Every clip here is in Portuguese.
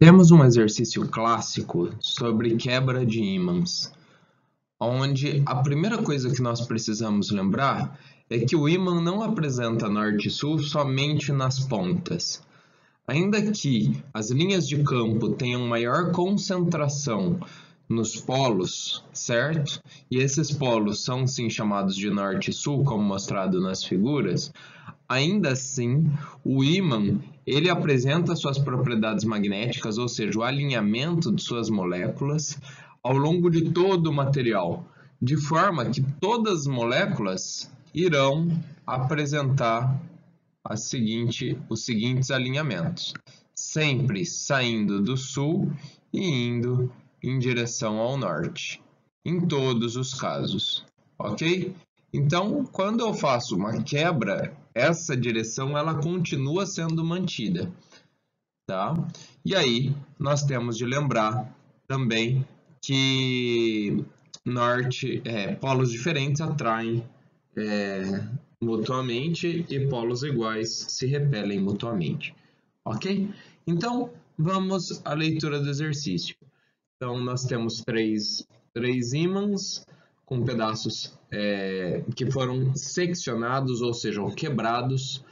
Temos um exercício clássico sobre quebra de ímãs, onde a primeira coisa que nós precisamos lembrar é que o ímã não apresenta norte e sul somente nas pontas. Ainda que as linhas de campo tenham maior concentração nos polos, certo? E esses polos são sim chamados de norte e sul, como mostrado nas figuras. Ainda assim, o ímã ele apresenta suas propriedades magnéticas, ou seja, o alinhamento de suas moléculas ao longo de todo o material, de forma que todas as moléculas irão apresentar os seguintes alinhamentos, sempre saindo do sul e indo em direção ao norte, em todos os casos, ok? Então, quando eu faço uma quebra, essa direção ela continua sendo mantida, tá? E aí, nós temos de lembrar também que polos diferentes atraem mutuamente e polos iguais se repelem mutuamente, ok? Então, vamos à leitura do exercício. Então, nós temos três ímãs com pedaços que foram seccionados, ou seja, quebrados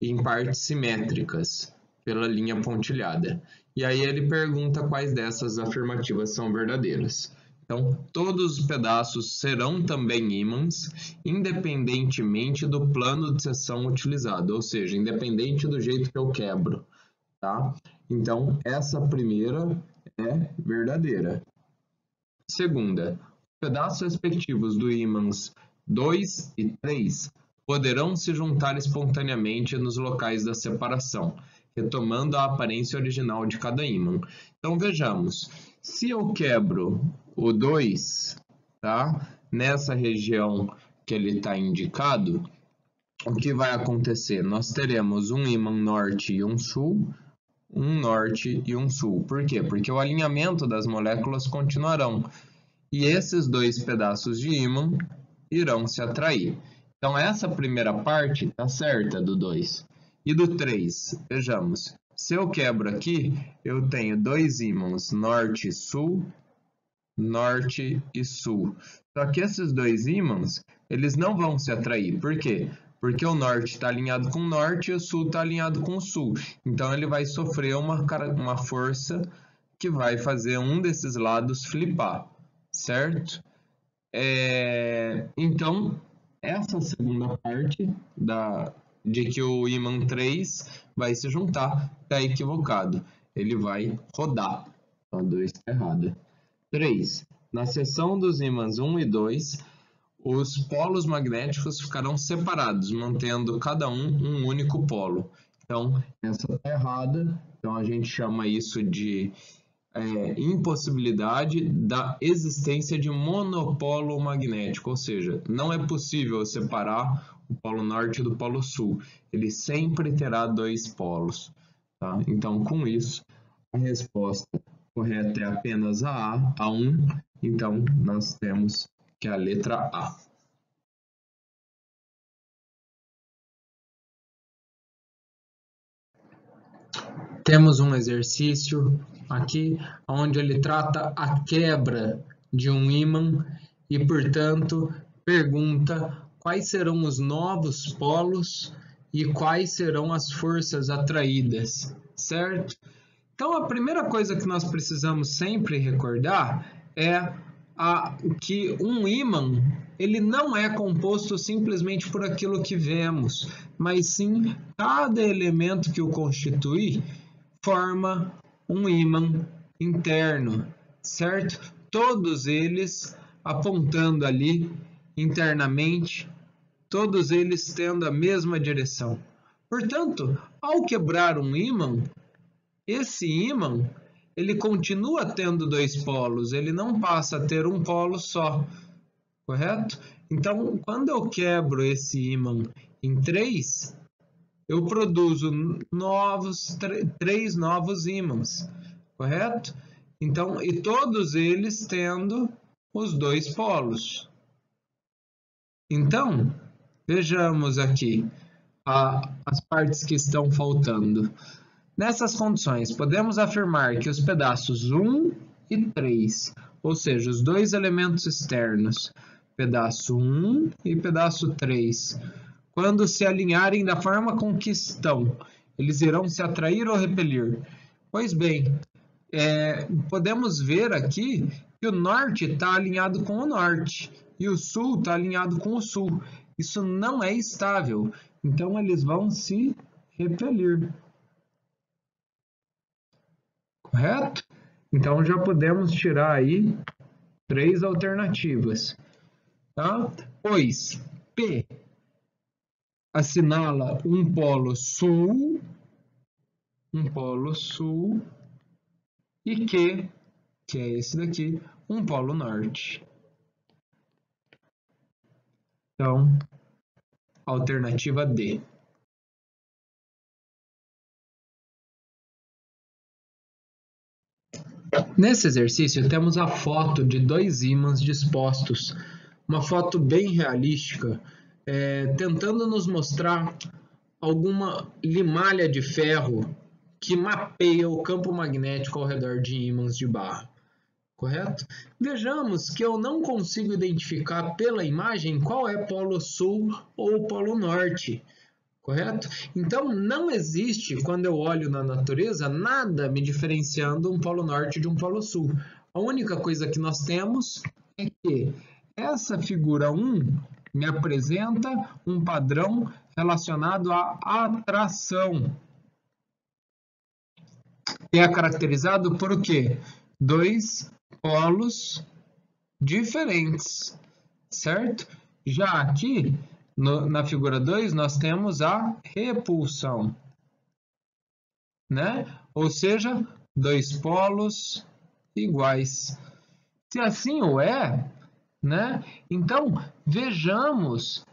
em partes simétricas pela linha pontilhada. E aí ele pergunta quais dessas afirmativas são verdadeiras. Então, todos os pedaços serão também ímãs, independentemente do plano de seção utilizado, ou seja, independente do jeito que eu quebro, tá? Então, essa primeira é verdadeira. Segunda, os pedaços respectivos do ímãs 2 e 3 poderão se juntar espontaneamente nos locais da separação, retomando a aparência original de cada ímã. Então, vejamos, se eu quebro o 2, tá? Nessa região que ele está indicado, o que vai acontecer? Nós teremos um ímã norte e um sul, um norte e um sul. Por quê? Porque o alinhamento das moléculas continuarão. E esses dois pedaços de ímã irão se atrair. Então, essa primeira parte está certa do 2. E do 3, vejamos. Se eu quebro aqui, eu tenho dois ímãs norte e sul, norte e sul. Só que esses dois ímãs, eles não vão se atrair. Por quê? Porque o norte está alinhado com o norte e o sul está alinhado com o sul. Então, ele vai sofrer uma força que vai fazer um desses lados flipar, certo? Então, essa segunda parte de que o ímã 3 vai se juntar está equivocado. Ele vai rodar. A 2 está errada. 3. Na seção dos ímãs 1 e 2, os polos magnéticos ficarão separados, mantendo cada um único polo. Então, essa está errada. Então, a gente chama isso de impossibilidade da existência de monopolo magnético, ou seja, não é possível separar o polo norte do polo sul. Ele sempre terá dois polos. Tá? Então, com isso, a resposta correta é apenas a A1. Então, nós temos que é a letra A. Temos um exercício aqui onde ele trata a quebra de um ímã e, portanto, pergunta quais serão os novos polos e quais serão as forças atraídas, certo? Então, a primeira coisa que nós precisamos sempre recordar é que um ímã ele não é composto simplesmente por aquilo que vemos, mas sim cada elemento que o constitui forma um ímã interno, certo? Todos eles apontando ali internamente, todos eles tendo a mesma direção. Portanto, ao quebrar um ímã, esse ímã ele continua tendo dois polos, ele não passa a ter um polo só, correto? Então, quando eu quebro esse ímã em 3, eu produzo três novos ímãs, correto? Então, e todos eles tendo os dois polos. Então, vejamos aqui as partes que estão faltando. Nessas condições, podemos afirmar que os pedaços 1 e 3, ou seja, os dois elementos externos, pedaço 1 e pedaço 3, quando se alinharem da forma com que estão, eles irão se atrair ou repelir? Pois bem, podemos ver aqui que o norte está alinhado com o norte e o sul está alinhado com o sul. Isso não é estável, então eles vão se repelir. Correto? Então já podemos tirar aí 3 alternativas. Tá? Pois P assinala um polo sul e Q, que é esse daqui, um polo norte. Então, alternativa D. Nesse exercício, temos a foto de 2 ímãs dispostos, uma foto bem realística, tentando nos mostrar alguma limalha de ferro que mapeia o campo magnético ao redor de ímãs de barra. Correto? Vejamos que eu não consigo identificar pela imagem qual é polo sul ou polo norte. Correto? Então, não existe, quando eu olho na natureza, nada me diferenciando um polo norte de um polo sul. A única coisa que nós temos é que essa figura 1 me apresenta um padrão relacionado à atração. E é caracterizado por o quê? 2 polos diferentes, certo? Já aqui, na figura 2, nós temos a repulsão, né? Ou seja, 2 polos iguais. Se assim o é, né? Então, vejamos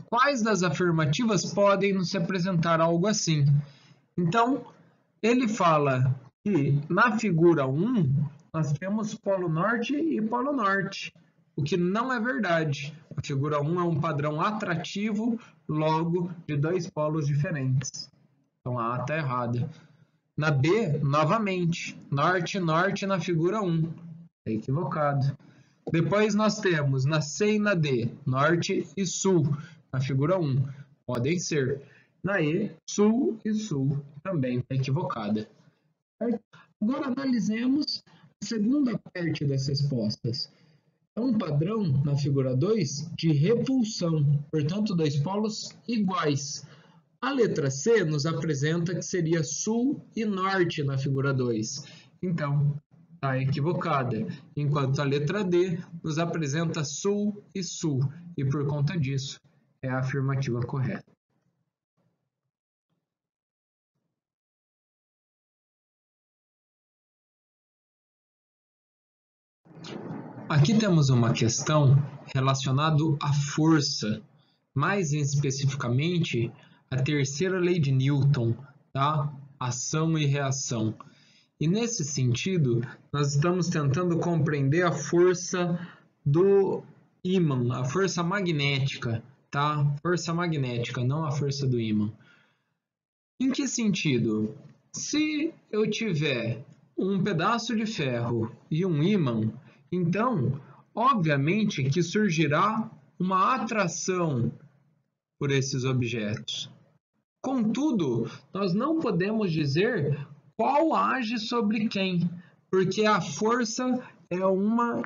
quais das afirmativas podem nos representar algo assim. Então, ele fala que na figura 1, nós temos polo norte e polo norte, o que não é verdade. A figura 1 é um padrão atrativo, logo, de 2 polos diferentes. Então, a A está errada. Na B, novamente, norte e norte na figura 1. É equivocado. Depois nós temos na C e na D, norte e sul, na figura 1. Podem ser. Na E, sul e sul, também está equivocada. Certo? Agora analisemos a segunda parte das respostas. É um padrão, na figura 2, de repulsão, portanto, 2 polos iguais. A letra C nos apresenta que seria sul e norte na figura 2. Então, está equivocada. Enquanto a letra D nos apresenta sul e sul. E por conta disso, é a afirmativa correta. Aqui temos uma questão relacionada à força, mais especificamente a terceira lei de Newton, tá? Ação e reação. E nesse sentido, nós estamos tentando compreender a força do ímã, a força magnética, tá? Força magnética, não a força do ímã. Em que sentido? Se eu tiver um pedaço de ferro e um ímã, então, obviamente que surgirá uma atração por esses objetos. Contudo, nós não podemos dizer qual age sobre quem, porque a força é uma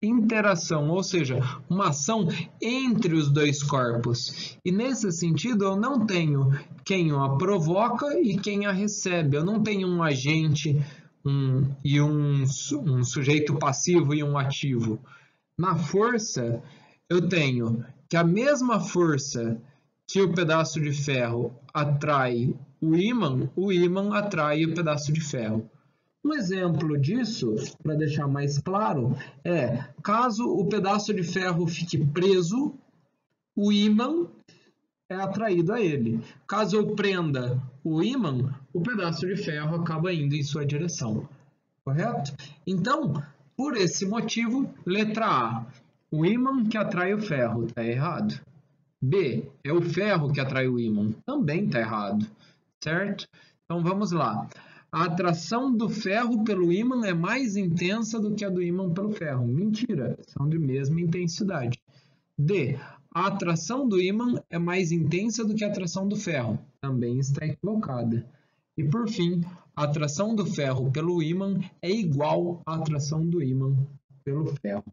interação, ou seja, uma ação entre os 2 corpos. E nesse sentido, eu não tenho quem a provoca e quem a recebe. Eu não tenho um agente e um sujeito passivo e um ativo. Na força, eu tenho que a mesma força que o pedaço de ferro atrai o ímã atrai o pedaço de ferro. Um exemplo disso, para deixar mais claro, é caso o pedaço de ferro fique preso, o ímã é atraído a ele. Caso eu prenda o ímã, o pedaço de ferro acaba indo em sua direção. Correto? Então, por esse motivo, letra A, o ímã que atrai o ferro, está errado. B, é o ferro que atrai o ímã. Também está errado, certo? Então vamos lá. A atração do ferro pelo ímã é mais intensa do que a do ímã pelo ferro. Mentira, são de mesma intensidade. D, a atração do ímã é mais intensa do que a atração do ferro. Também está equivocada. E por fim, a atração do ferro pelo ímã é igual à atração do ímã pelo ferro.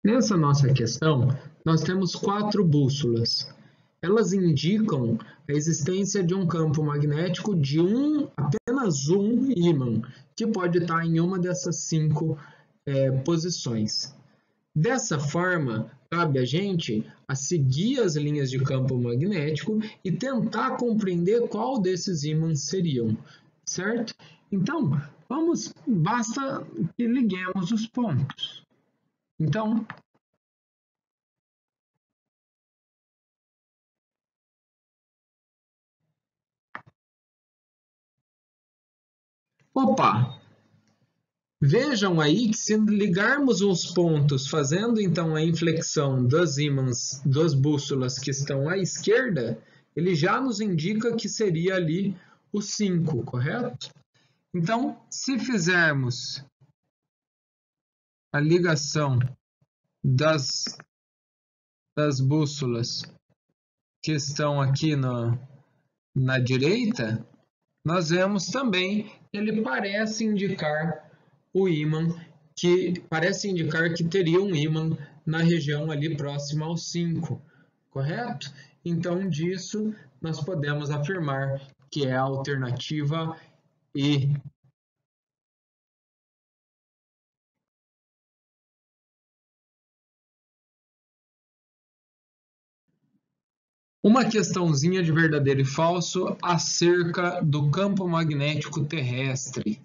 Nessa nossa questão, nós temos 4 bússolas. Elas indicam a existência de um campo magnético de apenas um ímã, que pode estar em uma dessas 5 posições. Dessa forma, cabe a gente a seguir as linhas de campo magnético e tentar compreender qual desses ímãs seriam, certo? Então, basta que liguemos os pontos. Então, opa! Vejam aí que se ligarmos os pontos fazendo então a inflexão dos ímãs das bússolas que estão à esquerda, ele já nos indica que seria ali o 5, correto? Então, se fizermos a ligação das bússolas que estão aqui na direita, nós vemos também que ele parece indicar o ímã, que parece indicar que teria um ímã na região ali próxima ao 5, correto? Então, disso, nós podemos afirmar que é a alternativa E. Uma questãozinha de verdadeiro e falso acerca do campo magnético terrestre.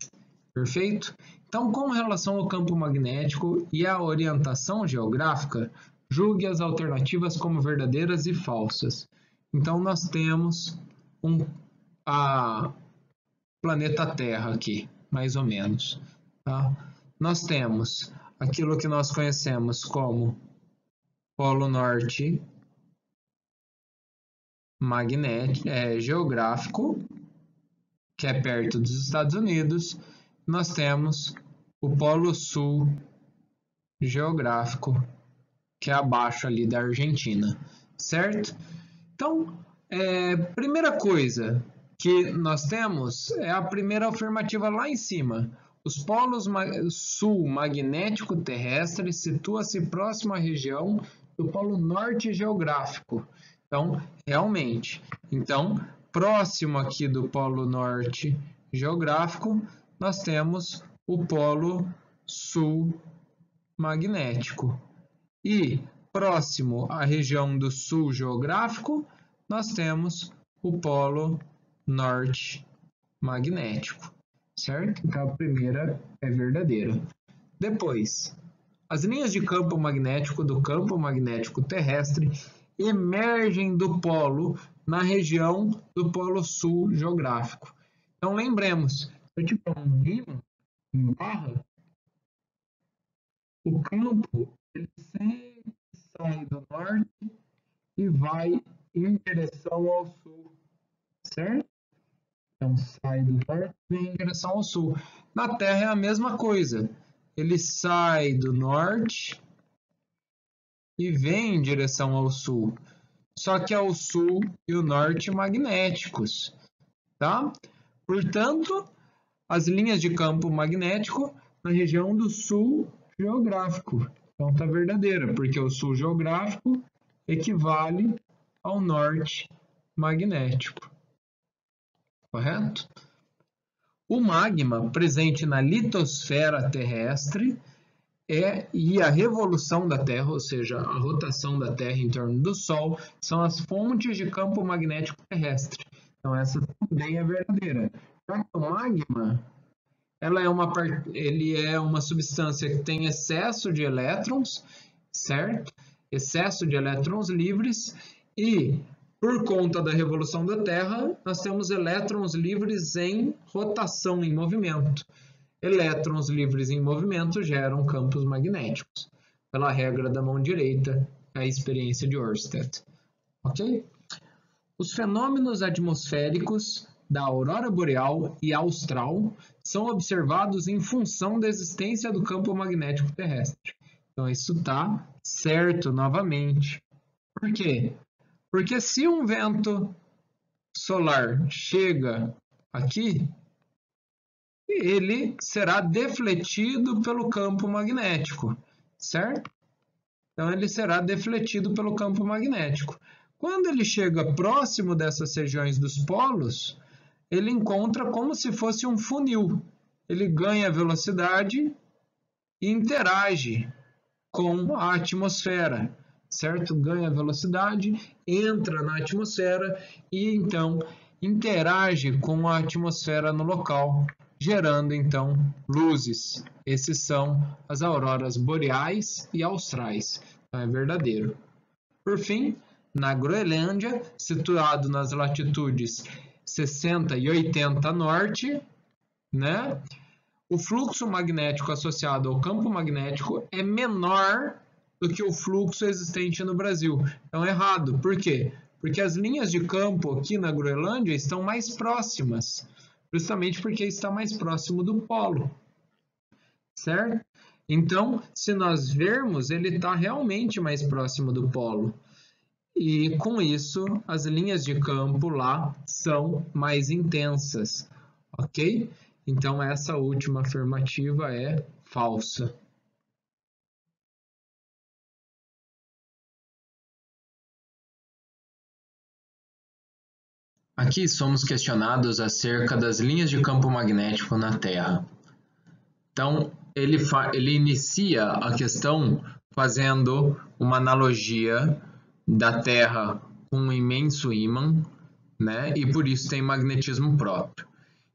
Perfeito? Então, com relação ao campo magnético e à orientação geográfica, julgue as alternativas como verdadeiras e falsas. Então, nós temos a planeta Terra aqui, mais ou menos. Tá? Nós temos aquilo que nós conhecemos como Polo Norte geográfico, que é perto dos Estados Unidos. Nós temos o Polo Sul geográfico, que é abaixo ali da Argentina, certo? Então, primeira coisa que nós temos é a primeira afirmativa lá em cima. Os polos sul magnético terrestre situa-se próximo à região do Polo Norte geográfico. Então, realmente, próximo aqui do Polo Norte geográfico, nós temos o Polo Sul magnético. E próximo à região do Sul geográfico, nós temos o Polo Norte magnético, certo? Então, a primeira é verdadeira. Depois, as linhas de campo magnético do campo magnético terrestre emergem do polo na região do Polo Sul geográfico. Então, lembremos, se eu tiver um ímã em barra, o campo ele sempre sai do norte e vai em direção ao sul, certo? Então, sai do norte e vem em direção ao sul. Na Terra é a mesma coisa. Ele sai do norte e vem em direção ao sul. Só que é o sul e o norte magnéticos, tá? Portanto, as linhas de campo magnético na região do sul geográfico. Então, está verdadeira, porque o sul geográfico equivale ao norte magnético. Correto? O magma presente na litosfera terrestre e a revolução da Terra, ou seja, a rotação da Terra em torno do Sol, são as fontes de campo magnético terrestre. Então, essa também é verdadeira. O magma ele é uma substância que tem excesso de elétrons, certo? Excesso de elétrons livres e Por conta da revolução da Terra, nós temos elétrons livres em rotação, em movimento. Elétrons livres em movimento geram campos magnéticos, pela regra da mão direita, a experiência de Ørsted. Ok? Os fenômenos atmosféricos da aurora boreal e austral são observados em função da existência do campo magnético terrestre. Então, isso está certo novamente. Por quê? Porque se um vento solar chega aqui, ele será defletido pelo campo magnético, certo? Então, ele será defletido pelo campo magnético. Quando ele chega próximo dessas regiões dos polos, ele encontra como se fosse um funil. Ele ganha velocidade e interage com a atmosfera, certo? Ganha velocidade, entra na atmosfera e então interage com a atmosfera no local, gerando então luzes. Esses são as auroras boreais e austrais. Então, é verdadeiro. Por fim, na Groenlândia, situado nas latitudes 60 e 80 norte, né? O fluxo magnético associado ao campo magnético é menor do que o fluxo existente no Brasil. Então, é errado. Por quê? Porque as linhas de campo aqui na Groenlândia estão mais próximas, justamente porque está mais próximo do polo, certo? Então, se nós vermos, ele está realmente mais próximo do polo. E com isso, as linhas de campo lá são mais intensas, ok? Então, essa última afirmativa é falsa. Aqui somos questionados acerca das linhas de campo magnético na Terra. Então, ele inicia a questão fazendo uma analogia da Terra com um imenso ímã, né? E por isso tem magnetismo próprio.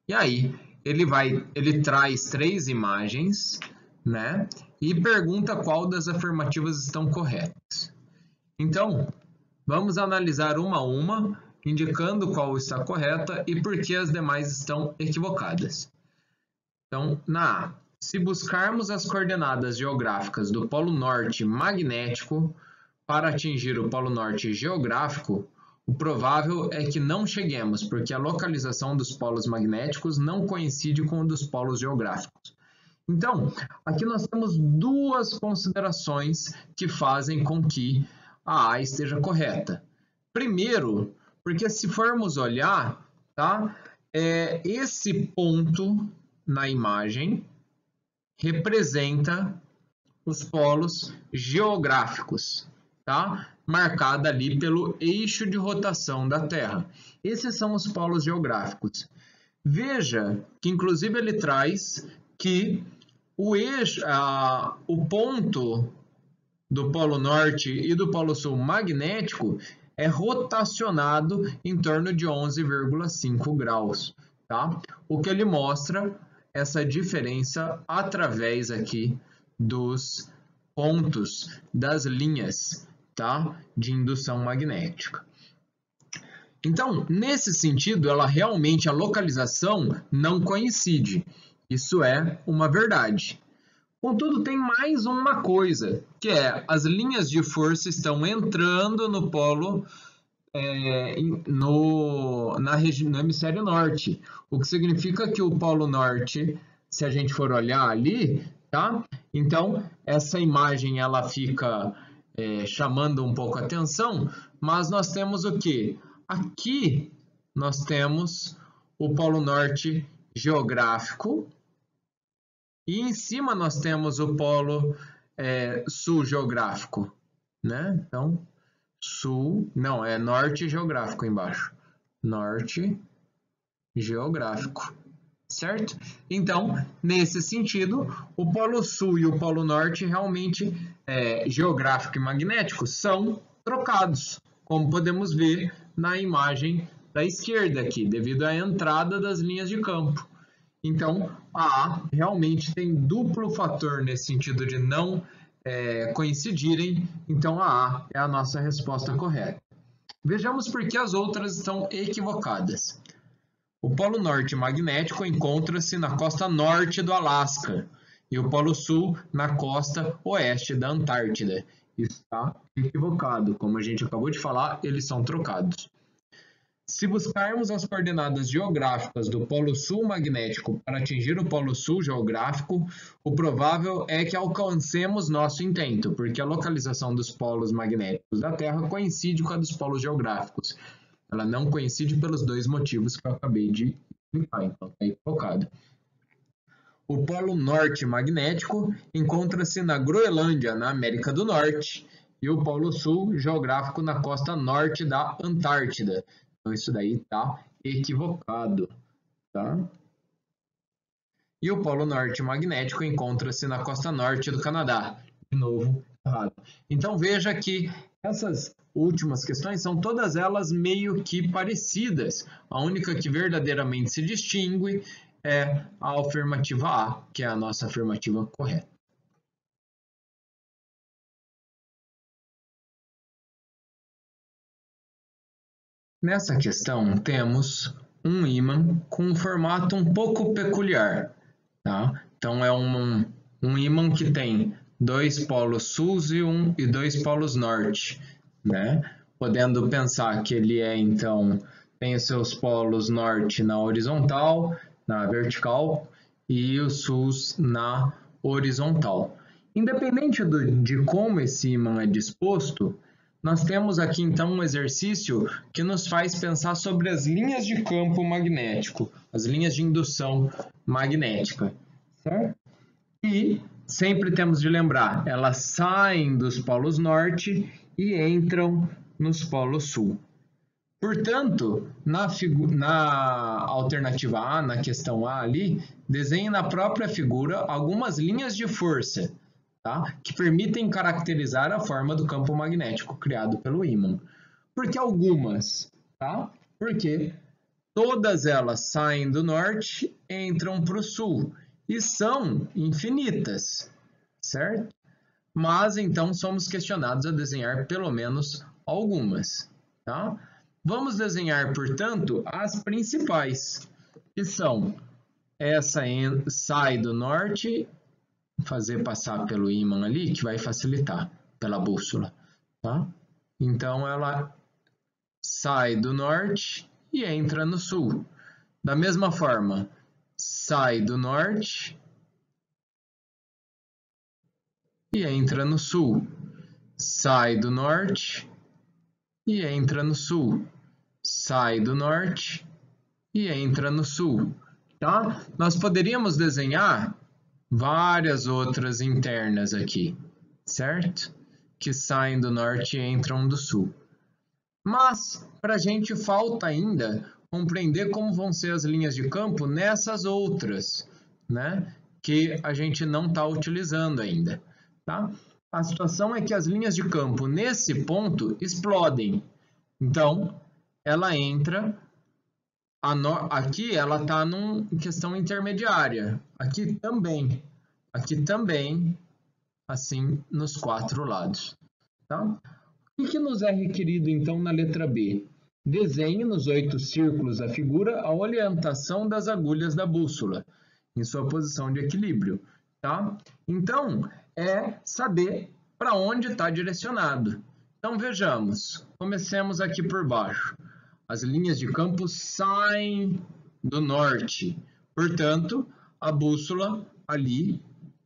E aí, ele traz 3 imagens, né? E pergunta qual das afirmativas estão corretas. Então, vamos analisar uma a uma, indicando qual está correta e por que as demais estão equivocadas. Então, na A, se buscarmos as coordenadas geográficas do Polo Norte magnético para atingir o Polo Norte geográfico, o provável é que não cheguemos, porque a localização dos polos magnéticos não coincide com a dos polos geográficos. Então, aqui nós temos 2 considerações que fazem com que a A esteja correta. Primeiro, porque se formos olhar, tá? Esse ponto na imagem representa os polos geográficos, tá? Marcada ali pelo eixo de rotação da Terra. Esses são os polos geográficos. Veja que, inclusive, ele traz que o ponto do Polo Norte e do Polo Sul magnético é rotacionado em torno de 11,5 graus, tá? O que ele mostra essa diferença através aqui dos pontos das linhas, tá? De indução magnética. Então, nesse sentido, a localização não coincide. Isso é uma verdade. Contudo, tem mais uma coisa, que é as linhas de força estão entrando no polo, no hemisfério norte, o que significa que o polo norte, se a gente for olhar ali, tá? Então, essa imagem ela fica chamando um pouco a atenção, mas nós temos o quê? Aqui nós temos o polo norte geográfico, e em cima nós temos o polo sul geográfico, né? Então, norte geográfico embaixo. Norte geográfico, certo? Então, nesse sentido, o polo sul e o polo norte realmente geográfico e magnético são trocados, como podemos ver na imagem da esquerda aqui, devido à entrada das linhas de campo. Então, a A realmente tem duplo fator nesse sentido de não coincidirem. Então, a A é a nossa resposta correta. Vejamos por que as outras estão equivocadas. O Polo Norte magnético encontra-se na costa norte do Alasca e o Polo Sul na costa oeste da Antártida. Está equivocado, como a gente acabou de falar, eles são trocados. Se buscarmos as coordenadas geográficas do Polo Sul magnético para atingir o Polo Sul geográfico, o provável é que alcancemos nosso intento, porque a localização dos polos magnéticos da Terra coincide com a dos polos geográficos. Ela não coincide pelos dois motivos que eu acabei de explicar, então está equivocado. O Polo Norte magnético encontra-se na Groenlândia, na América do Norte, e o Polo Sul geográfico na costa norte da Antártida. Então, isso daí está equivocado, tá? E o Polo Norte magnético encontra-se na costa norte do Canadá. De novo, errado. Então, veja que essas últimas questões são todas elas meio que parecidas. A única que verdadeiramente se distingue é a afirmativa A, que é a nossa afirmativa correta. Nessa questão, temos um ímã com um formato um pouco peculiar. Tá? Então, é um ímã que tem dois polos sul e dois polos norte. Né? Podendo pensar que ele então, tem os seus polos norte na horizontal, na vertical, e os sul na horizontal. Independente de como esse ímã é disposto, nós temos aqui então um exercício que nos faz pensar sobre as linhas de campo magnético, as linhas de indução magnética, certo? E sempre temos de lembrar, elas saem dos polos norte e entram nos polos sul. Portanto, na alternativa A, na questão A ali, desenhe na própria figura algumas linhas de força, tá? Que permitem caracterizar a forma do campo magnético criado pelo ímã. Por que algumas? Tá? Porque todas elas saem do norte e entram para o sul e são infinitas, certo? Mas então somos questionados a desenhar pelo menos algumas, tá? Vamos desenhar, portanto, as principais, que são essa sai do norte, fazer passar pelo ímã ali, que vai facilitar, pela bússola, tá? Então, ela sai do norte e entra no sul. Da mesma forma, sai do norte e entra no sul. Sai do norte e entra no sul. Sai do norte e entra no sul, tá? Nós poderíamos desenhar várias outras internas aqui, certo? Que saem do norte e entram do sul. Mas, para a gente falta ainda compreender como vão ser as linhas de campo nessas outras, né? Que a gente não está utilizando ainda, tá? A situação é que as linhas de campo nesse ponto explodem. Então, ela entra, aqui ela está em questão intermediária, aqui também, assim nos quatro lados. Tá? O que nos é requerido então na letra B? Desenhe nos 8 círculos da figura a orientação das agulhas da bússola em sua posição de equilíbrio. Tá? Então, é saber para onde está direcionado. Então, vejamos. Comecemos aqui por baixo. As linhas de campo saem do norte. Portanto, a bússola ali,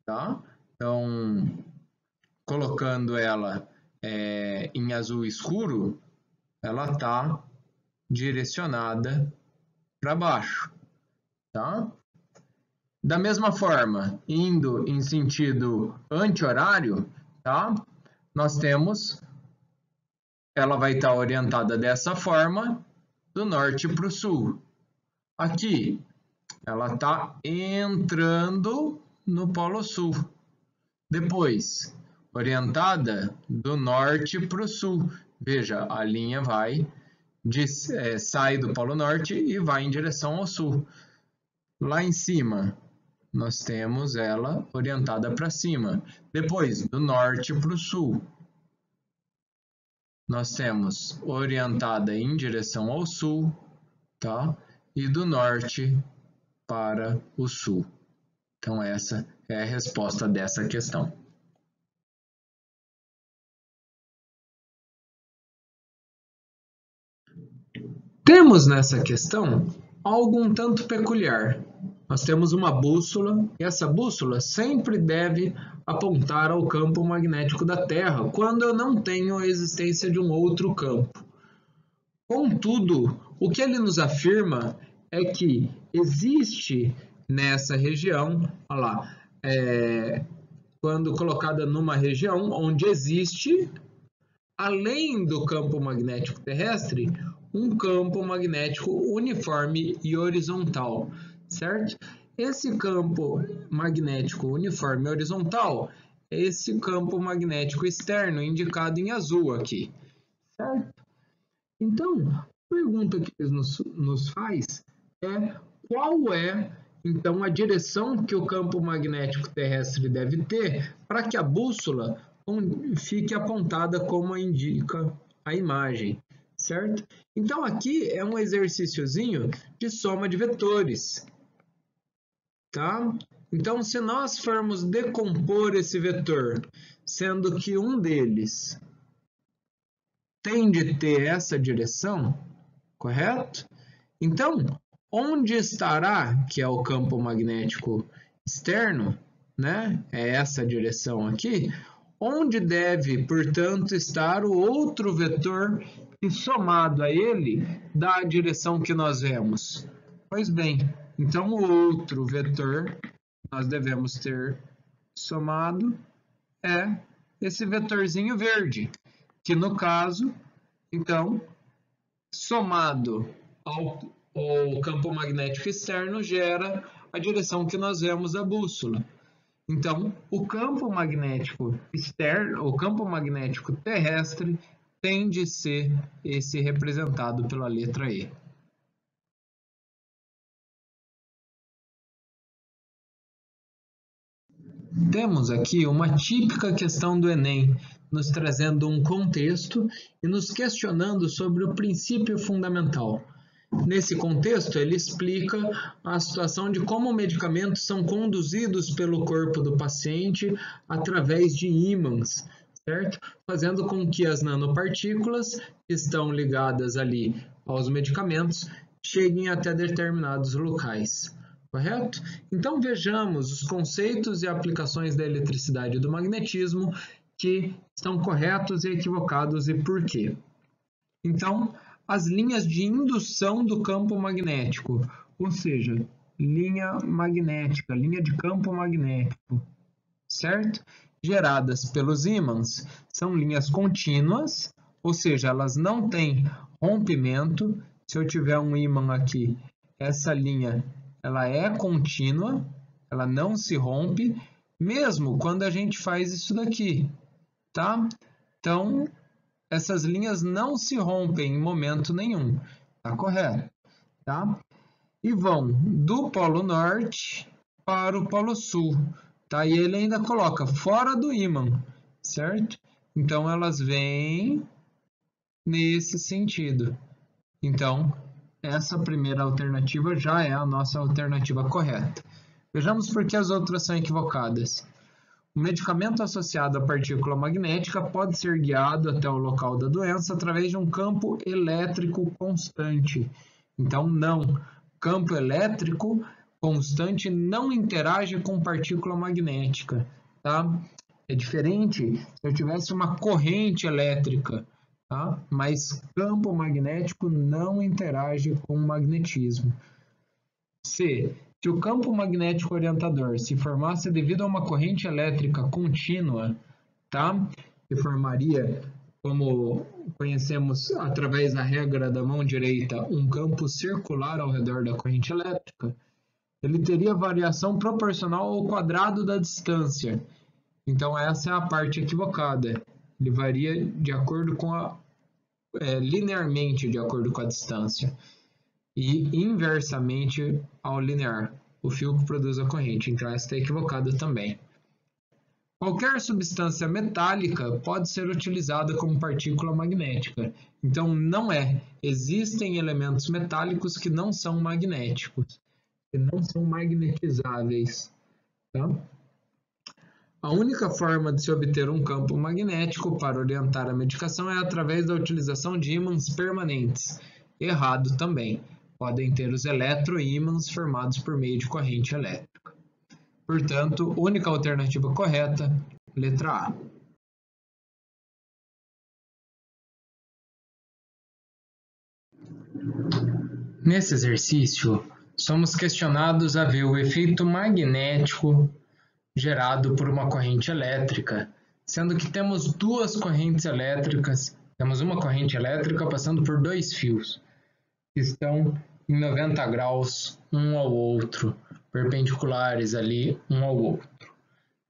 tá? Então, colocando ela em azul escuro, ela está direcionada para baixo, tá? Da mesma forma, indo em sentido anti-horário, tá? Nós temos, ela vai estar orientada dessa forma, do norte para o sul. Aqui, ela está entrando no Polo Sul. Depois, orientada do norte para o sul. Veja, a linha sai do Polo Norte e vai em direção ao sul. Lá em cima, nós temos ela orientada para cima. Depois, do norte para o sul. nós temos orientada em direção ao sul, tá? E do norte para o sul. Então, essa é a resposta dessa questão. Temos nessa questão algo um tanto peculiar. Nós temos uma bússola e essa bússola sempre deve apontar ao campo magnético da Terra quando eu não tenho a existência de um outro campo. Contudo, o que ele nos afirma é que existe nessa região, olha lá, quando colocada numa região onde existe, além do campo magnético terrestre, um campo magnético uniforme e horizontal, certo? Esse campo magnético uniforme e horizontal é esse campo magnético externo indicado em azul aqui, certo? Então, a pergunta que ele nos faz é qual é, então, a direção que o campo magnético terrestre deve ter para que a bússola fique apontada como indica a imagem, certo? Então, aqui é um exercíciozinho de soma de vetores, tá? Então, se nós formos decompor esse vetor, sendo que um deles tem de ter essa direção, correto? Então, onde estará, que é o campo magnético externo, né? É essa direção aqui, onde deve, portanto, estar o outro vetor que somado a ele dá a direção que nós vemos. Pois bem, então o outro vetor nós devemos ter somado é esse vetorzinho verde, que no caso, então, somado ao campo magnético externo gera a direção que nós vemos da bússola. Então, o campo magnético externo, o campo magnético terrestre, tem de ser esse representado pela letra E. Temos aqui uma típica questão do Enem, nos trazendo um contexto e nos questionando sobre o princípio fundamental. Nesse contexto, ele explica a situação de como medicamentos são conduzidos pelo corpo do paciente através de ímãs, certo? Fazendo com que as nanopartículas que estão ligadas ali aos medicamentos cheguem até determinados locais. Correto? Então vejamos os conceitos e aplicações da eletricidade e do magnetismo que estão corretos e equivocados e por quê. Então, as linhas de indução do campo magnético, ou seja, linha magnética, linha de campo magnético, certo? Geradas pelos ímãs, são linhas contínuas, ou seja, elas não têm rompimento. Se eu tiver um ímã aqui, essa linha ela é contínua, ela não se rompe, mesmo quando a gente faz isso daqui, tá? Então, essas linhas não se rompem em momento nenhum, tá correto, tá? E vão do polo norte para o polo sul, tá? E ele ainda coloca fora do ímã, certo? Então, elas vêm nesse sentido. Então, essa primeira alternativa já é a nossa alternativa correta. Vejamos por que as outras são equivocadas. O medicamento associado à partícula magnética pode ser guiado até o local da doença através de um campo elétrico constante. Então, não. Campo elétrico constante não interage com partícula magnética, tá? É diferente se eu tivesse uma corrente elétrica, tá? Mas campo magnético não interage com o magnetismo. C. Se o campo magnético orientador se formasse devido a uma corrente elétrica contínua, tá? Se formaria, como conhecemos através da regra da mão direita, um campo circular ao redor da corrente elétrica, ele teria variação proporcional ao quadrado da distância. Então, essa é a parte equivocada. Ele varia de acordo com linearmente de acordo com a distância e inversamente ao linear, o fio que produz a corrente. Então, essa está equivocada também. Qualquer substância metálica pode ser utilizada como partícula magnética. Então, não é. Existem elementos metálicos que não são magnéticos, que não são magnetizáveis. Tá? A única forma de se obter um campo magnético para orientar a medicação é através da utilização de ímãs permanentes. Errado também. Podem ter os eletroímãs formados por meio de corrente elétrica. Portanto, única alternativa correta, letra A. Nesse exercício, somos questionados a ver o efeito magnético gerado por uma corrente elétrica, sendo que temos duas correntes elétricas, temos uma corrente elétrica passando por dois fios, que estão em 90 graus um ao outro, perpendiculares ali um ao outro,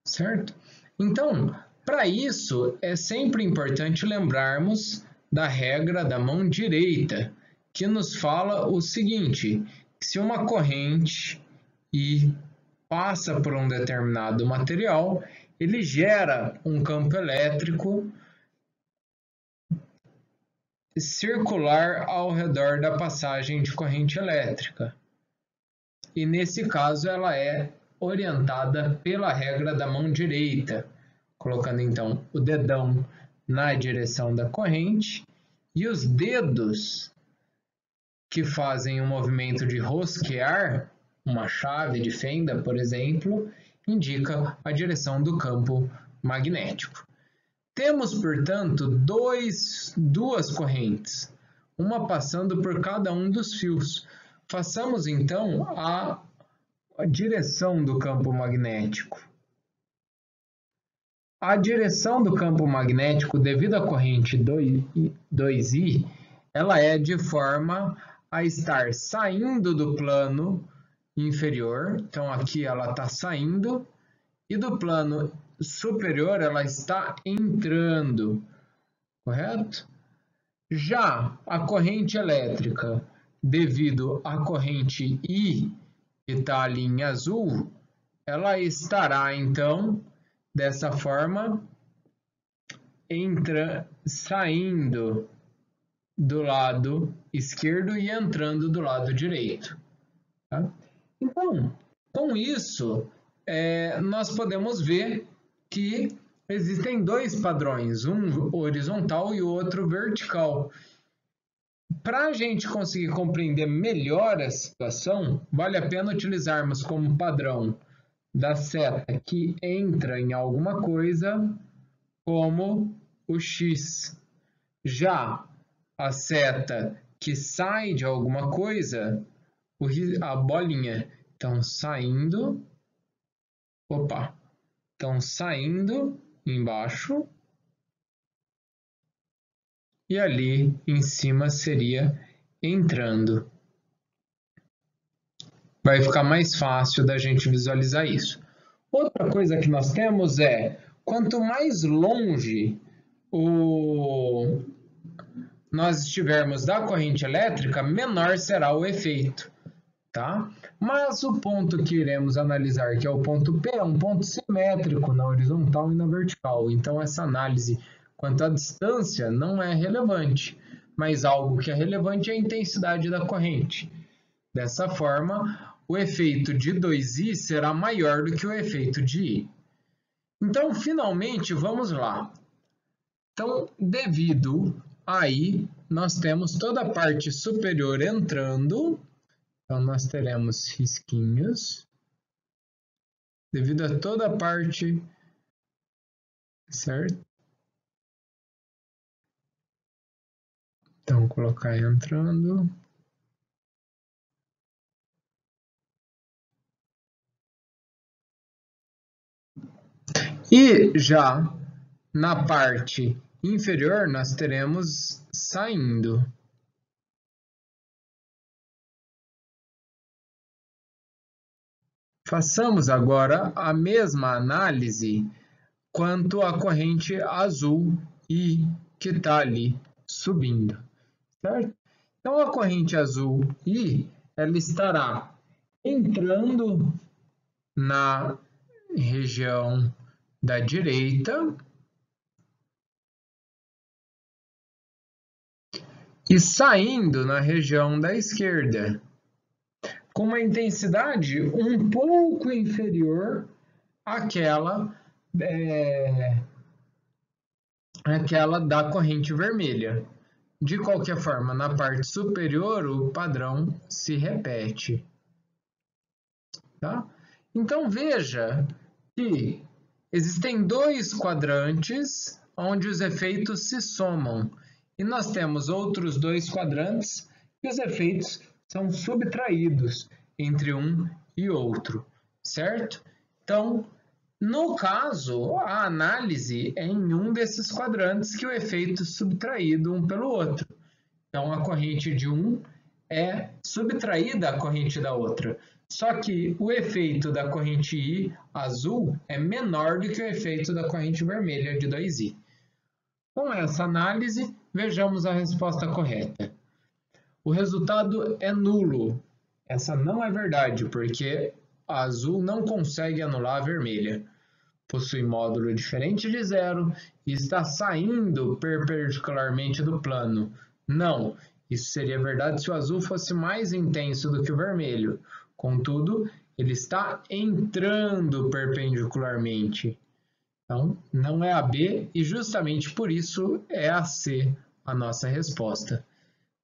certo? Então, para isso, é sempre importante lembrarmos da regra da mão direita, que nos fala o seguinte, que se uma corrente I passa por um determinado material, ele gera um campo elétrico circular ao redor da passagem de corrente elétrica. E nesse caso ela é orientada pela regra da mão direita, colocando então o dedão na direção da corrente e os dedos que fazem o movimento de rosquear, uma chave de fenda, por exemplo, indica a direção do campo magnético. Temos, portanto, duas correntes, uma passando por cada um dos fios. Façamos, então, a direção do campo magnético. A direção do campo magnético, devido à corrente 2I, ela é de forma a estar saindo do plano inferior. Então, aqui ela está saindo, e do plano superior ela está entrando, correto? Já a corrente elétrica, devido à corrente I, que está ali em azul, ela estará então dessa forma saindo do lado esquerdo e entrando do lado direito. Tá? Então, com isso, nós podemos ver que existem dois padrões, um horizontal e o outro vertical. Para a gente conseguir compreender melhor a situação, vale a pena utilizarmos como padrão da seta que entra em alguma coisa como o X. Já a seta que sai de alguma coisa, a bolinha. Então, saindo embaixo, e ali em cima seria entrando. Vai ficar mais fácil da gente visualizar isso. Outra coisa que nós temos é, quanto mais longe nós estivermos da corrente elétrica, menor será o efeito. Tá? Mas o ponto que iremos analisar, que é o ponto P, é um ponto simétrico na horizontal e na vertical. Então, essa análise quanto à distância não é relevante, mas algo que é relevante é a intensidade da corrente. Dessa forma, o efeito de 2I será maior do que o efeito de I. Então, finalmente, vamos lá. Então, devido a I, nós temos toda a parte superior entrando. Então, nós teremos risquinhos, devido a toda a parte, certo? Então, colocar entrando. E já na parte inferior, nós teremos saindo. Façamos agora a mesma análise quanto à corrente azul I, que está ali subindo, certo? Então, a corrente azul I, ela estará entrando na região da direita e saindo na região da esquerda, com uma intensidade um pouco inferior àquela da corrente vermelha. De qualquer forma, na parte superior, o padrão se repete. Tá? Então, veja que existem dois quadrantes onde os efeitos se somam. E nós temos outros dois quadrantes que os efeitos são subtraídos entre um e outro, certo? Então, no caso, a análise é em um desses quadrantes que o efeito é subtraído um pelo outro. Então, a corrente de um é subtraída à corrente da outra. Só que o efeito da corrente I azul é menor do que o efeito da corrente vermelha de 2I. Com essa análise, vejamos a resposta correta. O resultado é nulo. Essa não é verdade, porque a azul não consegue anular a vermelha. Possui módulo diferente de zero e está saindo perpendicularmente do plano. Não, isso seria verdade se o azul fosse mais intenso do que o vermelho. Contudo, ele está entrando perpendicularmente. Então, não é a B e justamente por isso é a C a nossa resposta.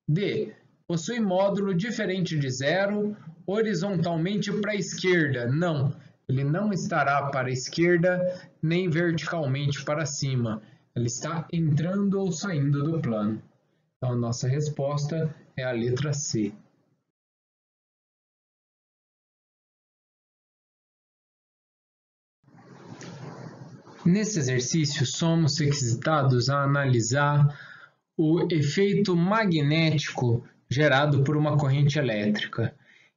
D. Possui módulo diferente de zero horizontalmente para a esquerda. Não, ele não estará para a esquerda nem verticalmente para cima. Ele está entrando ou saindo do plano. Então, a nossa resposta é a letra C. Nesse exercício, somos requisitados a analisar o efeito magnético gerado por uma corrente elétrica.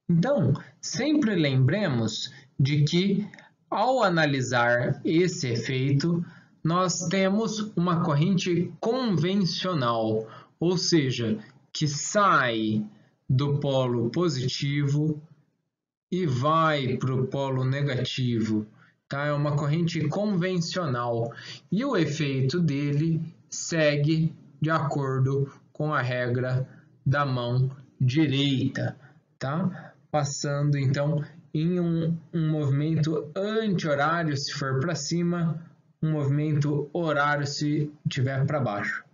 Então, sempre lembremos de que, ao analisar esse efeito, nós temos uma corrente convencional, ou seja, que sai do polo positivo e vai para o polo negativo. Tá? É uma corrente convencional e o efeito dele segue de acordo com a regra da mão direita, tá? Passando então em um movimento anti-horário se for para cima, um movimento horário se estiver para baixo.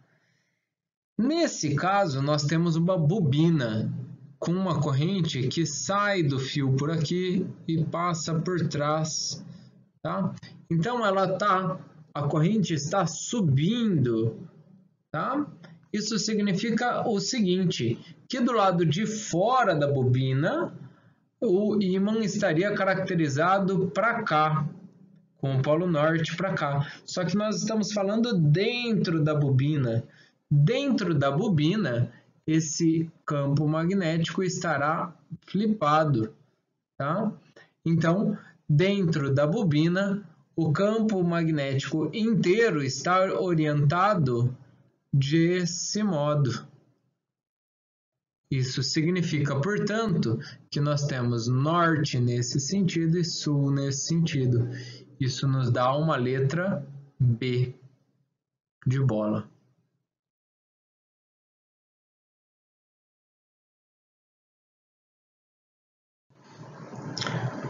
Nesse caso, nós temos uma bobina com uma corrente que sai do fio por aqui e passa por trás. Tá? Então, a corrente está subindo. Tá? Isso significa o seguinte, que do lado de fora da bobina, o ímã estaria caracterizado para cá, com o polo norte para cá. Só que nós estamos falando dentro da bobina. Dentro da bobina, esse campo magnético estará flipado. Tá? Então, dentro da bobina, o campo magnético inteiro está orientado desse modo. Isso significa, portanto, que nós temos norte nesse sentido e sul nesse sentido. Isso nos dá uma letra B de bola.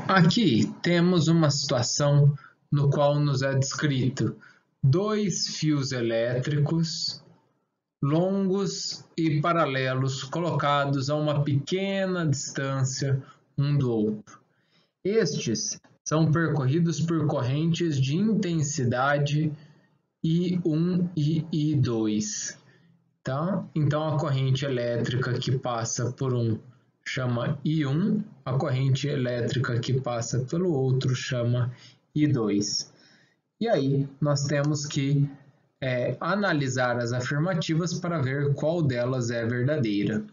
Aqui temos uma situação no qual nos é descrito dois fios elétricos longos e paralelos colocados a uma pequena distância um do outro. Estes são percorridos por correntes de intensidade I1 e I2. Tá? Então, a corrente elétrica que passa por um chama I1, a corrente elétrica que passa pelo outro chama I2. E aí, nós temos que analisar as afirmativas para ver qual delas é verdadeira.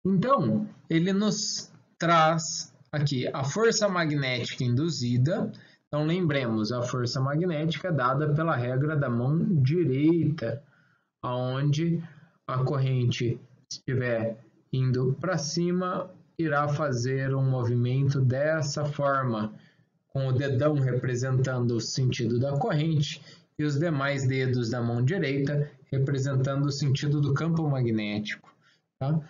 Então, ele nos traz aqui a força magnética induzida. Então, lembremos, a força magnética é dada pela regra da mão direita, onde a corrente estiver indo para cima, irá fazer um movimento dessa forma, com o dedão representando o sentido da corrente e os demais dedos da mão direita representando o sentido do campo magnético. Tá?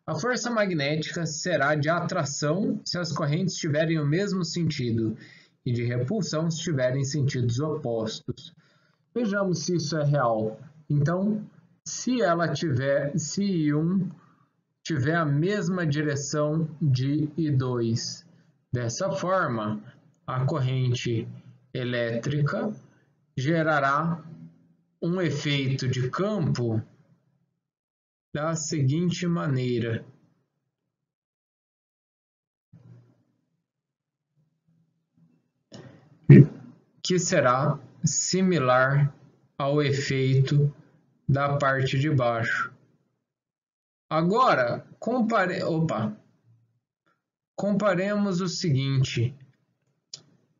A força magnética será de atração se as correntes tiverem o mesmo sentido e de repulsão se tiverem sentidos opostos. Vejamos se isso é real. Então, se I1 tiver a mesma direção de I2, dessa forma, a corrente elétrica gerará um efeito de campo da seguinte maneira. Que será similar ao efeito da parte de baixo. Agora, comparemos o seguinte.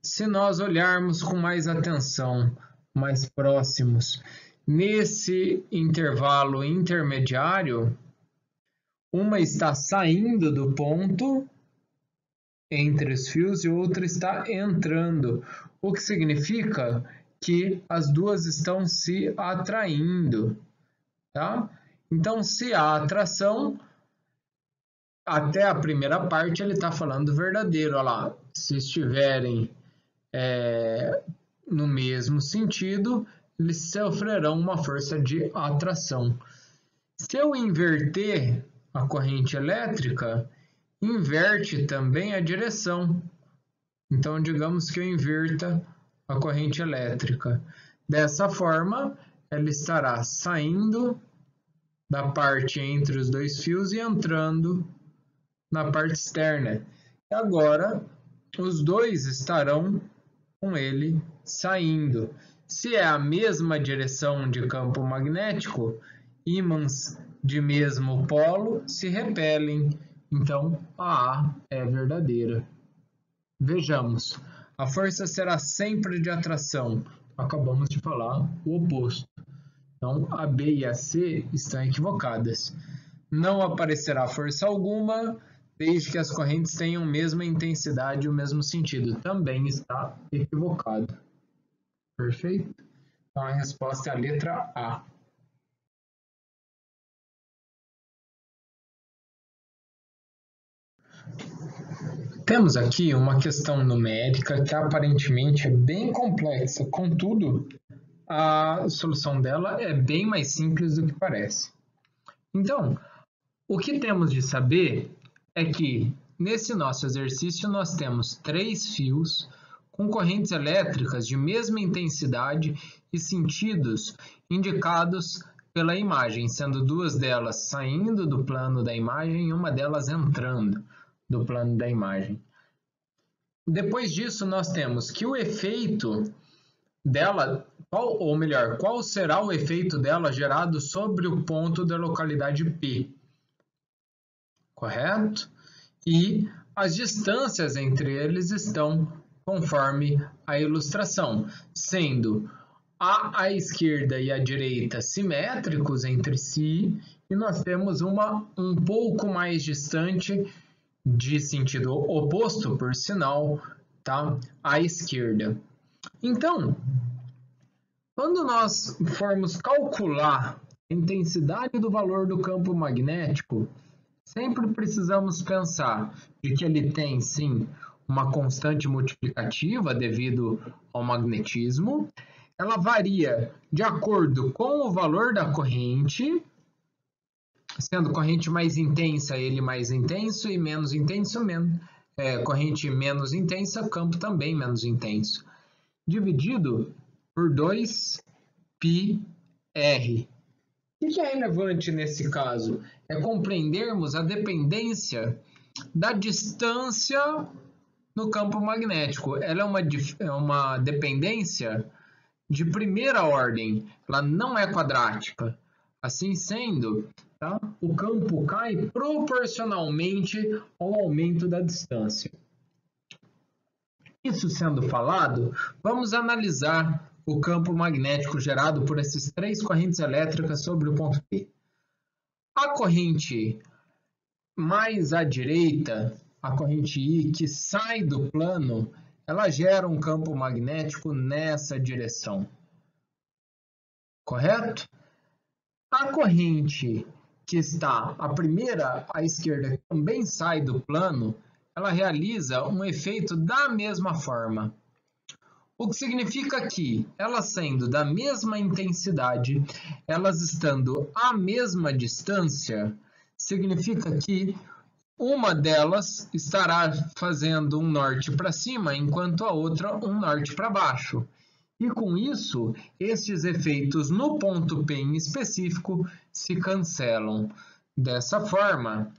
Se nós olharmos com mais atenção, mais próximos, nesse intervalo intermediário, uma está saindo do ponto entre os fios e outra está entrando, o que significa que as duas estão se atraindo, tá? Então, se há atração, até a primeira parte ele está falando verdadeiro, olha lá, se estiverem no mesmo sentido, eles sofrerão uma força de atração. Se eu inverter a corrente elétrica, inverte também a direção. Então, digamos que eu inverta a corrente elétrica. Dessa forma, ela estará saindo da parte entre os dois fios e entrando na parte externa. E agora, os dois estarão com ele saindo. Se é a mesma direção de campo magnético, ímãs de mesmo polo se repelem. Então, a A é verdadeira. Vejamos, a força será sempre de atração. Acabamos de falar o oposto. Então, a B e a C estão equivocadas. Não aparecerá força alguma, desde que as correntes tenham a mesma intensidade e o mesmo sentido. Também está equivocado. Perfeito? Então, a resposta é a letra A. Temos aqui uma questão numérica que aparentemente é bem complexa, contudo, a solução dela é bem mais simples do que parece. Então, o que temos de saber é que nesse nosso exercício nós temos 3 fios com correntes elétricas de mesma intensidade e sentidos indicados pela imagem, sendo 2 delas saindo do plano da imagem e uma delas entrando do plano da imagem. Depois disso, nós temos que o efeito dela, qual será o efeito dela gerado sobre o ponto da localidade P, correto? E as distâncias entre eles estão conforme a ilustração, sendo à esquerda e à direita simétricos entre si, e nós temos uma um pouco mais distante de sentido oposto, por sinal, tá? À esquerda. Então, quando nós formos calcular a intensidade do valor do campo magnético, sempre precisamos pensar de que ele tem, sim, uma constante multiplicativa devido ao magnetismo. Ela varia de acordo com o valor da corrente, sendo corrente mais intensa, ele mais intenso, e menos intenso, corrente menos intensa, campo também menos intenso. Dividido por 2πr. O que é relevante nesse caso? É compreendermos a dependência da distância no campo magnético. Ela é uma dependência de primeira ordem, ela não é quadrática. Assim sendo, tá? O campo cai proporcionalmente ao aumento da distância. Isso sendo falado, vamos analisar o campo magnético gerado por essas 3 correntes elétricas sobre o ponto P. A corrente mais à direita, a corrente I, que sai do plano, ela gera um campo magnético nessa direção. Correto? A corrente que está, a primeira à esquerda, que também sai do plano, ela realiza um efeito da mesma forma. O que significa que, elas sendo da mesma intensidade, elas estando à mesma distância, significa que uma delas estará fazendo um norte para cima, enquanto a outra um norte para baixo. E com isso, estes efeitos no ponto P em específico se cancelam. Dessa forma,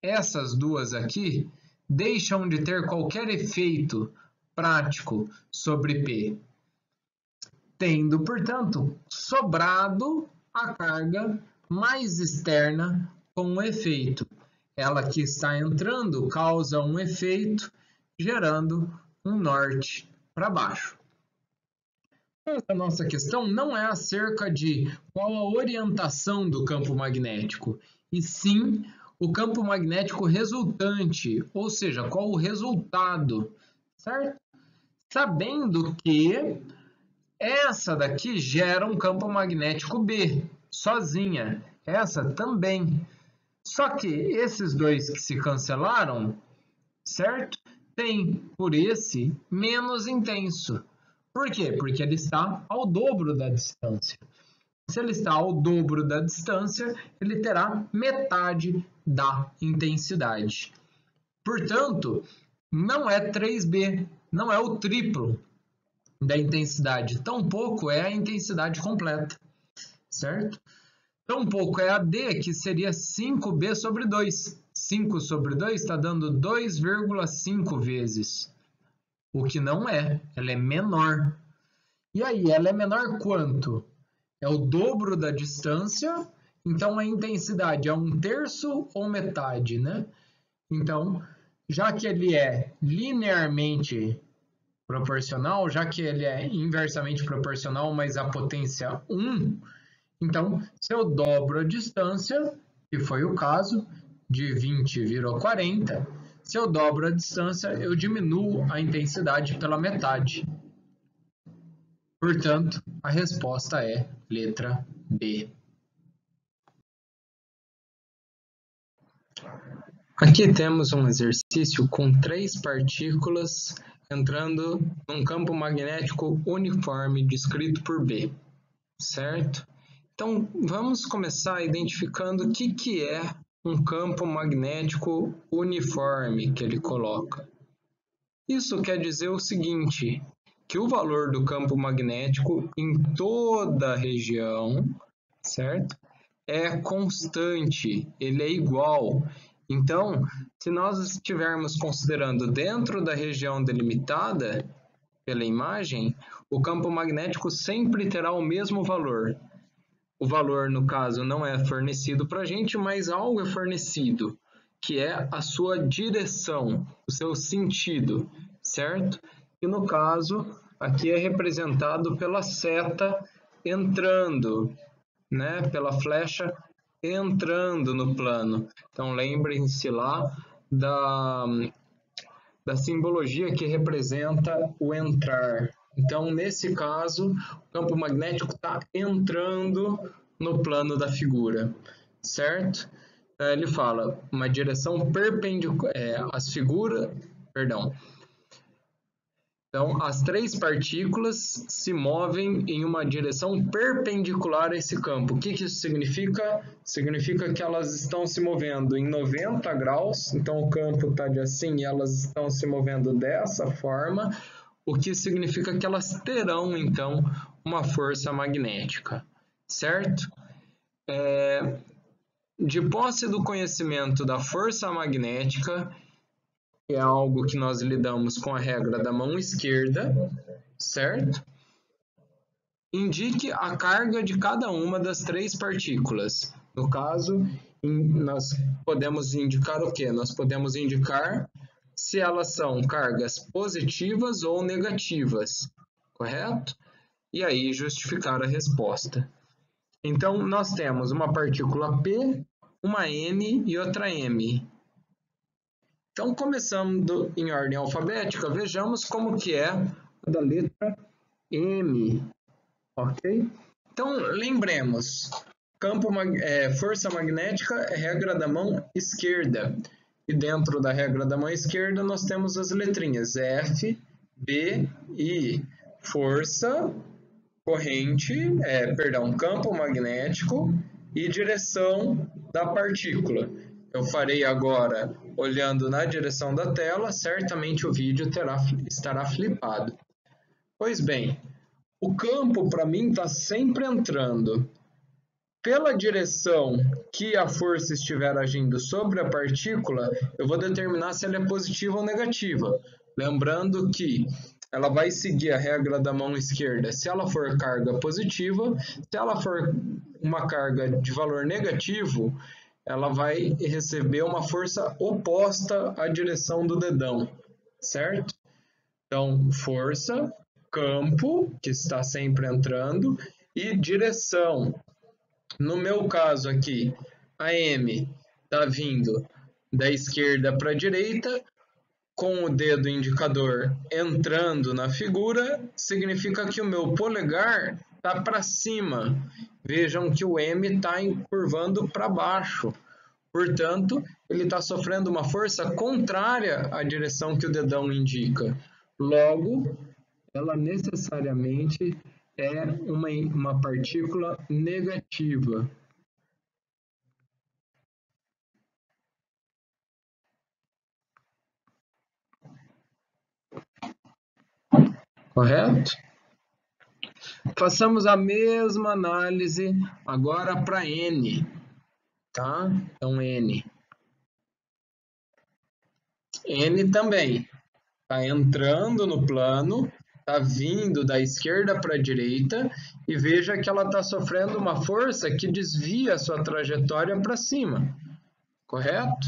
essas duas aqui deixam de ter qualquer efeito prático sobre P, tendo, portanto, sobrado a carga mais externa com o efeito. Ela que está entrando causa um efeito, gerando um norte para baixo. A nossa questão não é acerca de qual a orientação do campo magnético, e sim o campo magnético resultante, ou seja, qual o resultado, certo? Sabendo que essa daqui gera um campo magnético B, sozinha, essa também. Só que esses dois que se cancelaram, certo? Tem, por esse, menos intenso. Por quê? Porque ele está ao dobro da distância. Se ele está ao dobro da distância, ele terá metade da intensidade. Portanto, não é 3B, não é o triplo da intensidade, tampouco é a intensidade completa, certo? Tampouco é a D, que seria 5B sobre 2. 5 sobre 2 está dando 2,5 vezes. O que não é, ela é menor. E aí, ela é menor quanto? É o dobro da distância, então a intensidade é 1/3 ou metade, né? Então, já que ele é linearmente proporcional, já que ele é inversamente proporcional, mas a potência 1, então, se eu dobro a distância, que foi o caso, de 20 virou 40, se eu dobro a distância, eu diminuo a intensidade pela metade. Portanto, a resposta é letra B. Aqui temos um exercício com 3 partículas entrando num campo magnético uniforme descrito por B, certo? Então, vamos começar identificando o que é um campo magnético uniforme que ele coloca. Isso quer dizer o seguinte, que o valor do campo magnético em toda a região, certo? É constante, ele é igual. Então, se nós estivermos considerando dentro da região delimitada pela imagem, o campo magnético sempre terá o mesmo valor. O valor, no caso, não é fornecido para a gente, mas algo é fornecido, que é a sua direção, o seu sentido, certo? E no caso, aqui é representado pela seta entrando, né? Pela flecha entrando no plano. Então, lembrem-se lá da simbologia que representa o entrar. Então, nesse caso, o campo magnético está entrando no plano da figura, certo? Ele fala uma direção perpendicular, Então, as 3 partículas se movem em uma direção perpendicular a esse campo. O que isso significa? Significa que elas estão se movendo em 90 graus, então o campo está de assim e elas estão se movendo dessa forma, o que significa que elas terão, então, uma força magnética, certo? De posse do conhecimento da força magnética, é algo que nós lidamos com a regra da mão esquerda, certo? Indique a carga de cada uma das 3 partículas. No caso, nós podemos indicar o quê? Nós podemos indicar se elas são cargas positivas ou negativas, correto? E aí justificar a resposta. Então, nós temos uma partícula P, uma N e outra M. Então, começando em ordem alfabética, vejamos como que é a da letra M, ok? Então, lembremos, força magnética é regra da mão esquerda. E dentro da regra da mão esquerda, nós temos as letrinhas F, B e I. Força, campo magnético e direção da partícula. Eu farei agora olhando na direção da tela, certamente o vídeo estará flipado. Pois bem, o campo para mim está sempre entrando pela direção que a força estiver agindo sobre a partícula, eu vou determinar se ela é positiva ou negativa. Lembrando que ela vai seguir a regra da mão esquerda se ela for carga positiva, se ela for uma carga de valor negativo, ela vai receber uma força oposta à direção do dedão, certo? Então, força, campo, que está sempre entrando, e direção. No meu caso aqui, a M está vindo da esquerda para a direita, com o dedo indicador entrando na figura, significa que o meu polegar está para cima. Vejam que o M está curvando para baixo. Portanto, ele está sofrendo uma força contrária à direção que o dedão indica. Logo, ela necessariamente é uma partícula negativa. Correto? Façamos a mesma análise agora para N, tá? Então, N. N também está entrando no plano, está vindo da esquerda para a direita e veja que ela está sofrendo uma força que desvia a sua trajetória para cima, correto?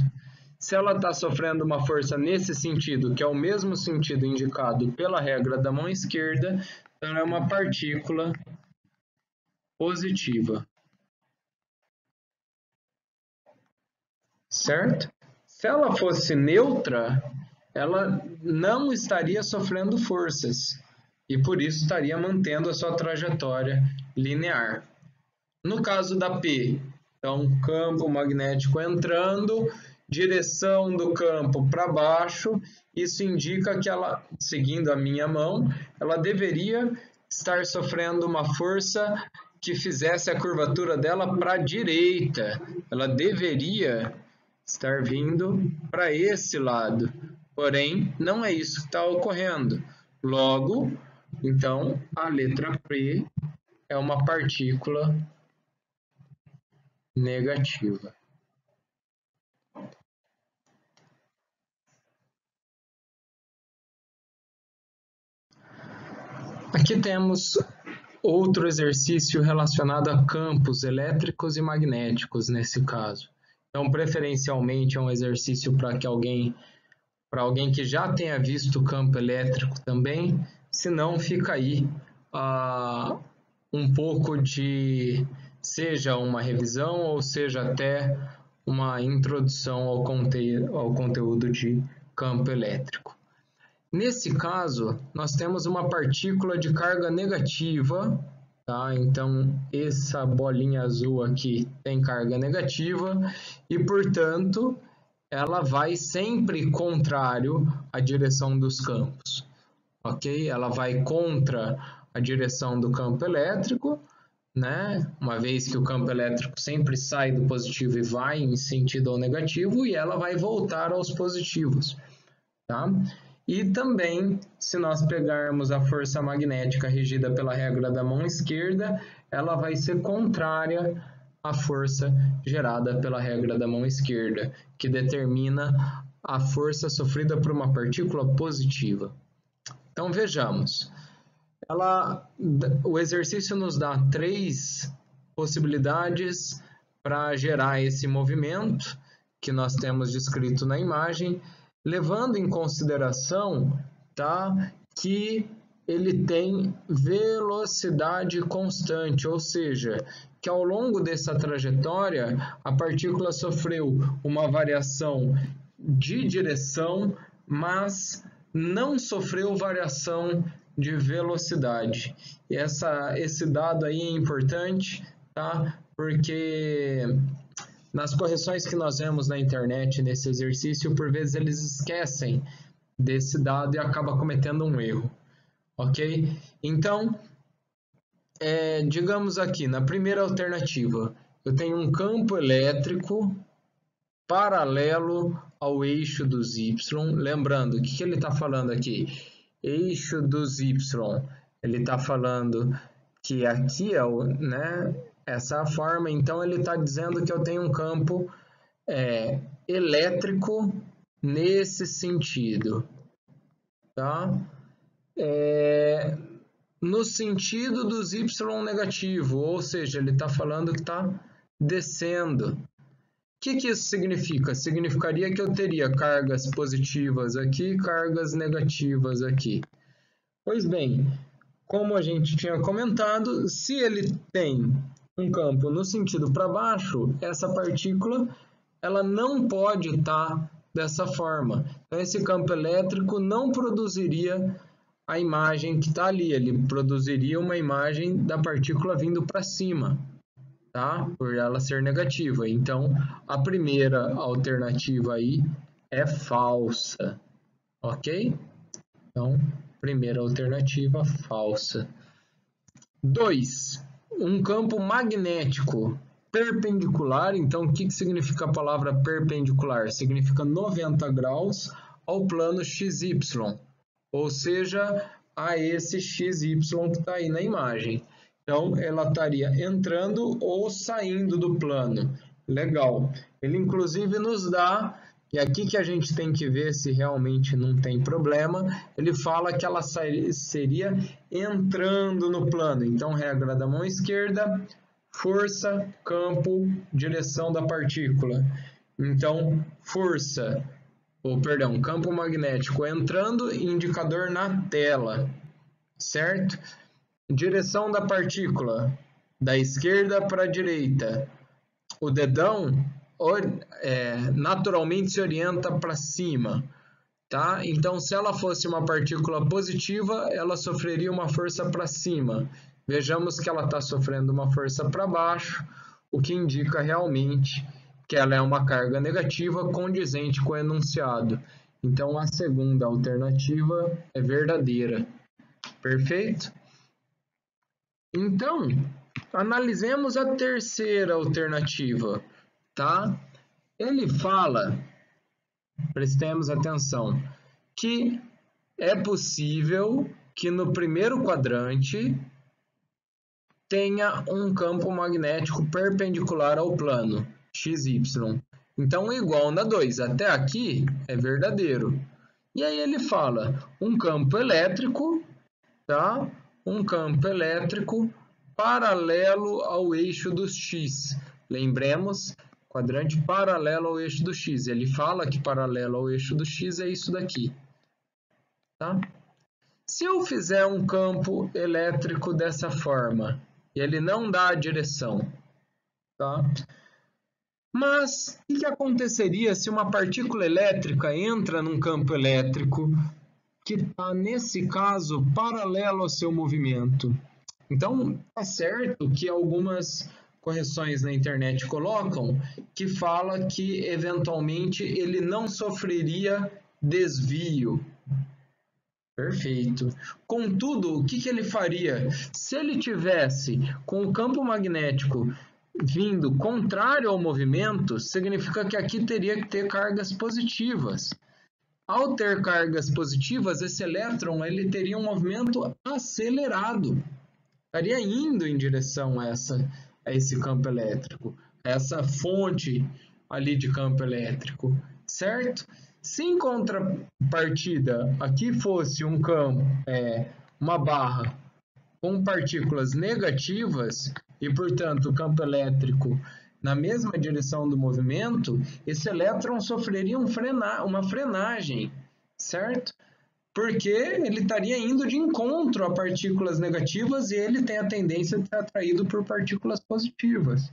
Se ela está sofrendo uma força nesse sentido, que é o mesmo sentido indicado pela regra da mão esquerda, então ela é uma partícula positiva. Certo? Se ela fosse neutra, ela não estaria sofrendo forças e por isso estaria mantendo a sua trajetória linear. No caso da P, então campo magnético entrando, direção do campo para baixo, isso indica que ela, seguindo a minha mão, ela deveria estar sofrendo uma força que fizesse a curvatura dela para a direita. Ela deveria estar vindo para esse lado. Porém, não é isso que está ocorrendo. Logo, então, a letra P é uma partícula negativa. Aqui temos outro exercício relacionado a campos elétricos e magnéticos nesse caso. Então, preferencialmente é um exercício para alguém que já tenha visto campo elétrico também, se não fica aí um pouco de, seja uma revisão ou seja até uma introdução ao conteúdo de campo elétrico. Nesse caso, nós temos uma partícula de carga negativa, tá? Então, essa bolinha azul aqui tem carga negativa e, portanto, ela vai sempre contrário à direção dos campos, ok? Ela vai contra a direção do campo elétrico, né? Uma vez que o campo elétrico sempre sai do positivo e vai em sentido ao negativo, e ela vai voltar aos positivos, tá? E também, se nós pegarmos a força magnética regida pela regra da mão esquerda, ela vai ser contrária à força gerada pela regra da mão esquerda, que determina a força sofrida por uma partícula positiva. Então, vejamos. O exercício nos dá 3 possibilidades para gerar esse movimento que nós temos descrito na imagem, levando em consideração, tá, que ele tem velocidade constante, ou seja, que ao longo dessa trajetória a partícula sofreu uma variação de direção, mas não sofreu variação de velocidade. E esse dado aí é importante, tá? Porque nas correções que nós vemos na internet nesse exercício, por vezes eles esquecem desse dado e acabam cometendo um erro, ok? Então, digamos aqui, na primeira alternativa, eu tenho um campo elétrico paralelo ao eixo dos y. Lembrando, o que ele está falando aqui? Eixo dos y. Ele está falando que aqui é essa é a forma, então ele está dizendo que eu tenho um campo elétrico nesse sentido. Tá? No sentido dos y negativo, ou seja, ele está falando que está descendo. O que isso significa? Significaria que eu teria cargas positivas aqui e cargas negativas aqui. Pois bem, como a gente tinha comentado, se ele tem um campo no sentido para baixo, essa partícula ela não pode estar dessa forma. Então, esse campo elétrico não produziria a imagem que está ali, ele produziria uma imagem da partícula vindo para cima, tá? Por ela ser negativa. Então, a primeira alternativa aí é falsa, ok? Então, primeira alternativa falsa. 2. Um campo magnético perpendicular. Então, o que significa a palavra perpendicular? Significa 90 graus ao plano XY, ou seja, a esse XY que está aí na imagem. Então, ela estaria entrando ou saindo do plano. Legal. Ele, inclusive, nos dá, e aqui que a gente tem que ver se realmente não tem problema, ele fala que ela seria entrando no plano. Então, regra da mão esquerda, força, campo, direção da partícula. Então, força, campo magnético entrando, indicador na tela, certo? Direção da partícula, da esquerda para a direita. O dedão naturalmente se orienta para cima, tá? Então, se ela fosse uma partícula positiva, ela sofreria uma força para cima. Vejamos que ela está sofrendo uma força para baixo, o que indica realmente que ela é uma carga negativa condizente com o enunciado. Então, a segunda alternativa é verdadeira. Perfeito? Então, analisemos a terceira alternativa, tá? Ele fala, prestemos atenção, que é possível que no primeiro quadrante tenha um campo magnético perpendicular ao plano XY. Então, igual na 2. Até aqui é verdadeiro. E aí ele fala um campo elétrico, tá? Um campo elétrico paralelo ao eixo dos X. Lembremos, quadrante paralelo ao eixo do X. Ele fala que paralelo ao eixo do X é isso daqui. Tá? Se eu fizer um campo elétrico dessa forma, e ele não dá a direção, tá? Mas o que aconteceria se uma partícula elétrica entra num campo elétrico que está, nesse caso, paralelo ao seu movimento? Então, tá certo que algumas correções na internet colocam que fala que, eventualmente, ele não sofreria desvio. Perfeito. Contudo, o que ele faria? Se ele tivesse com o campo magnético vindo contrário ao movimento, significa que aqui teria que ter cargas positivas. Ao ter cargas positivas, esse elétron ele teria um movimento acelerado. Estaria indo em direção a esse campo elétrico, a essa fonte ali de campo elétrico, certo? Se em contrapartida aqui fosse um campo, uma barra com partículas negativas e, portanto, o campo elétrico na mesma direção do movimento, esse elétron sofreria uma frenagem, certo? Porque ele estaria indo de encontro a partículas negativas e ele tem a tendência de ser atraído por partículas positivas.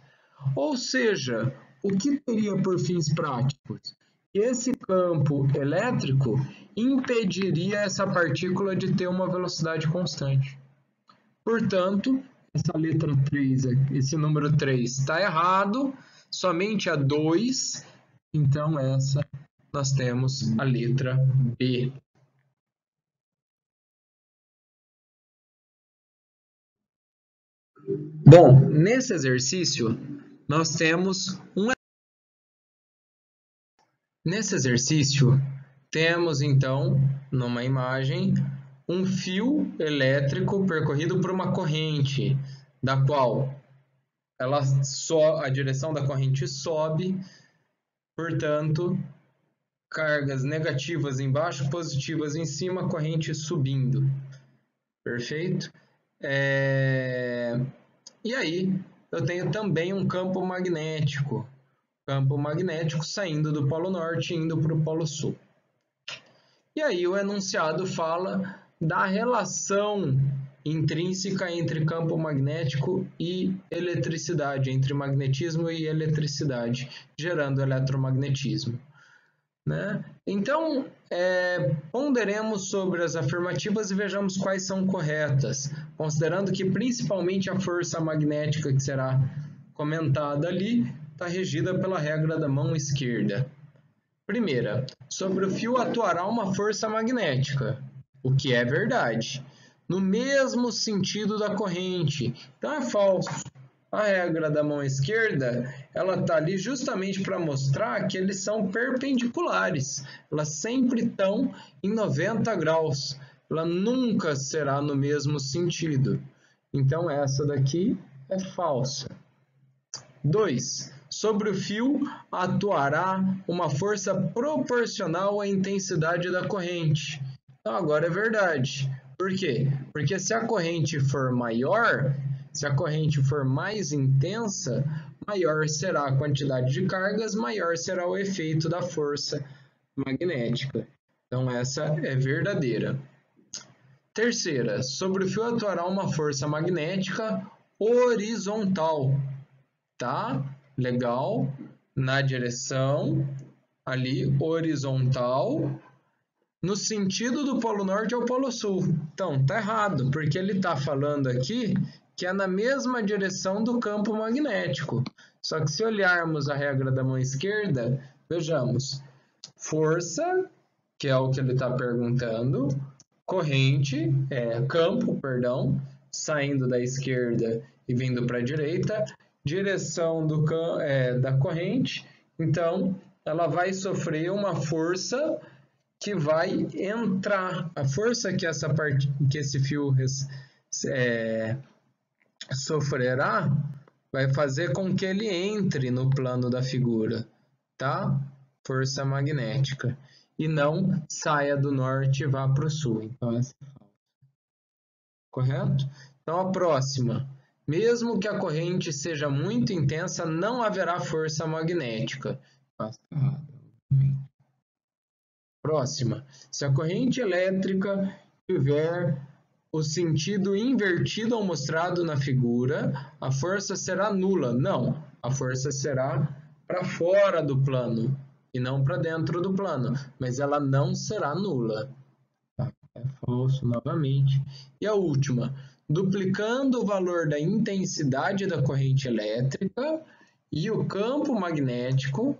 Ou seja, o que teria por fins práticos? esse campo elétrico impediria essa partícula de ter uma velocidade constante. Portanto, essa letra 3, esse número 3 está errado, somente a 2, então essa nós temos a letra B. Bom, nesse exercício, nós temos Nesse exercício, temos então, numa imagem, um fio elétrico percorrido por uma corrente, da qual a direção da corrente sobe, portanto, cargas negativas embaixo, positivas em cima, corrente subindo. Perfeito? E aí, eu tenho também um campo magnético saindo do Polo Norte e indo para o Polo Sul. E aí o enunciado fala da relação intrínseca entre campo magnético e eletricidade, entre magnetismo e eletricidade, gerando eletromagnetismo. Né? Então, ponderemos sobre as afirmativas e vejamos quais são corretas, considerando que principalmente a força magnética que será comentada ali está regida pela regra da mão esquerda. Primeira, sobre o fio atuará uma força magnética, o que é verdade, no mesmo sentido da corrente. Então é falso. A regra da mão esquerda, ela está ali justamente para mostrar que eles são perpendiculares. Elas sempre estão em 90 graus. Ela nunca será no mesmo sentido. Então essa daqui é falsa. 2. Sobre o fio atuará uma força proporcional à intensidade da corrente. Então agora é verdade. Por quê? Porque se a corrente for maior, se a corrente for mais intensa, maior será a quantidade de cargas, maior será o efeito da força magnética. Então essa é verdadeira. Terceira, sobre o fio atuará uma força magnética horizontal. Tá? Legal. Na direção ali horizontal, no sentido do Polo Norte ao Polo Sul. Então, tá errado, porque ele está falando aqui que é na mesma direção do campo magnético. Só que se olharmos a regra da mão esquerda, vejamos, força, que é o que ele está perguntando, campo, saindo da esquerda e vindo para a direita, direção da corrente, então ela vai sofrer uma força que vai entrar, a força que esse fio sofrerá vai fazer com que ele entre no plano da figura, tá? Força magnética, e não saia do norte e vá para o sul. Então essa é falsa. Correto? Então a próxima. Mesmo que a corrente seja muito intensa, não haverá força magnética. Está errado. Próxima. Se a corrente elétrica tiver o sentido invertido ao mostrado na figura, a força será nula. Não, a força será para fora do plano e não para dentro do plano, mas ela não será nula. Tá? É falso novamente. E a última. Duplicando o valor da intensidade da corrente elétrica e o campo magnético,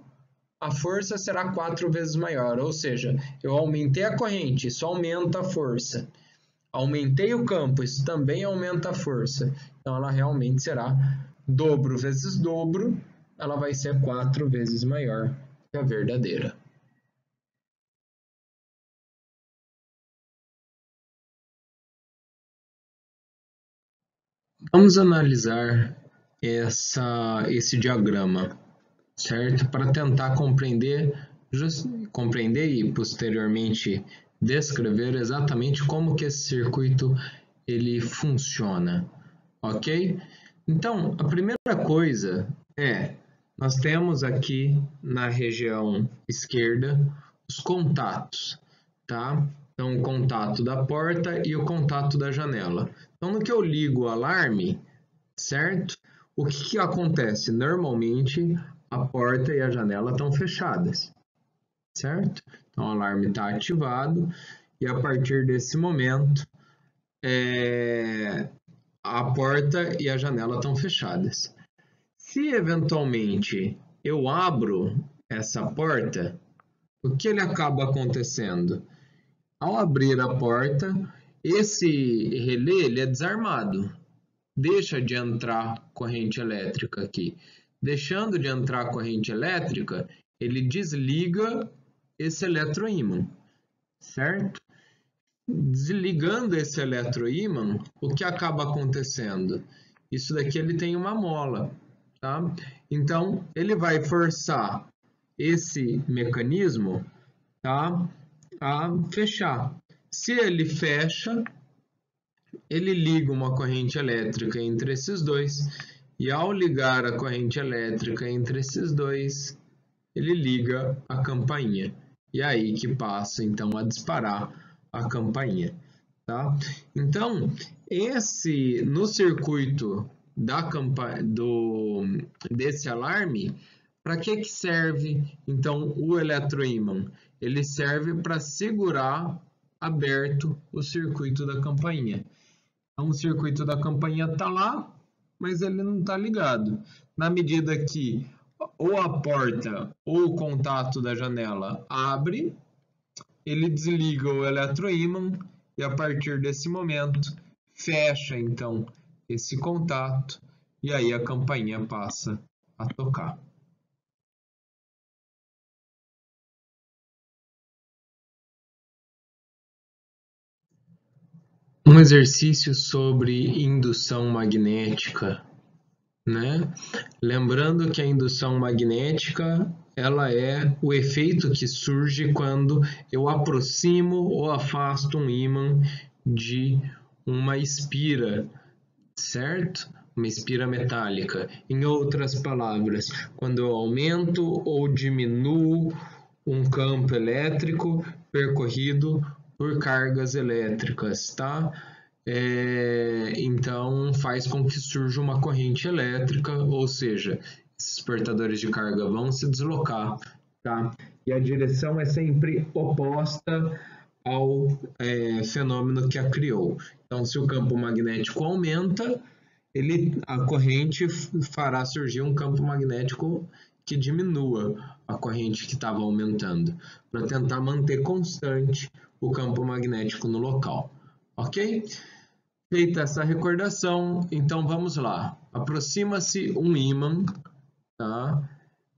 a força será 4 vezes maior. Ou seja, eu aumentei a corrente, isso aumenta a força. Aumentei o campo, isso também aumenta a força. Então, ela realmente será dobro vezes dobro, ela vai ser 4 vezes maior que a verdadeira. Vamos analisar esse diagrama, certo? Para tentar compreender e posteriormente descrever exatamente como que esse circuito ele funciona, ok? Então, a primeira coisa nós temos aqui na região esquerda os contatos, tá? Então, o contato da porta e o contato da janela. Então, no que eu ligo o alarme, certo? O que acontece? Normalmente, a porta e a janela estão fechadas. certo? Então, o alarme está ativado e a partir desse momento, a porta e a janela estão fechadas. Se eventualmente eu abro essa porta, o que ele acaba acontecendo? Ao abrir a porta, esse relé ele é desarmado, deixa de entrar corrente elétrica aqui. Deixando de entrar corrente elétrica, ele desliga esse eletroímã, certo? Desligando esse eletroímã, o que acaba acontecendo? Isso daqui ele tem uma mola, tá? Então, ele vai forçar esse mecanismo, tá, a fechar. Se ele fecha, ele liga uma corrente elétrica entre esses dois, e ao ligar a corrente elétrica entre esses dois, ele liga a campainha. E é aí que passa então a disparar a campainha, tá? Então, no circuito desse alarme, para que serve então o eletroímã? Ele serve para segurar aberto o circuito da campainha. Então, o circuito da campainha está lá, mas ele não está ligado. Na medida que ou a porta ou o contato da janela abre, ele desliga o eletroímã e a partir desse momento fecha então esse contato e aí a campainha passa a tocar. Um exercício sobre indução magnética, né? Lembrando que a indução magnética ela é o efeito que surge quando eu aproximo ou afasto um ímã de uma espira, certo? Uma espira metálica. Em outras palavras, quando eu aumento ou diminuo um campo elétrico percorrido por cargas elétricas, tá? Então faz com que surja uma corrente elétrica, ou seja, esses portadores de carga vão se deslocar, tá? E a direção é sempre oposta ao fenômeno que a criou. Então, se o campo magnético aumenta, a corrente fará surgir um campo magnético que diminua a corrente que estava aumentando, para tentar manter constante o campo magnético no local. Ok? Feita essa recordação, então vamos lá. Aproxima-se um ímã, tá?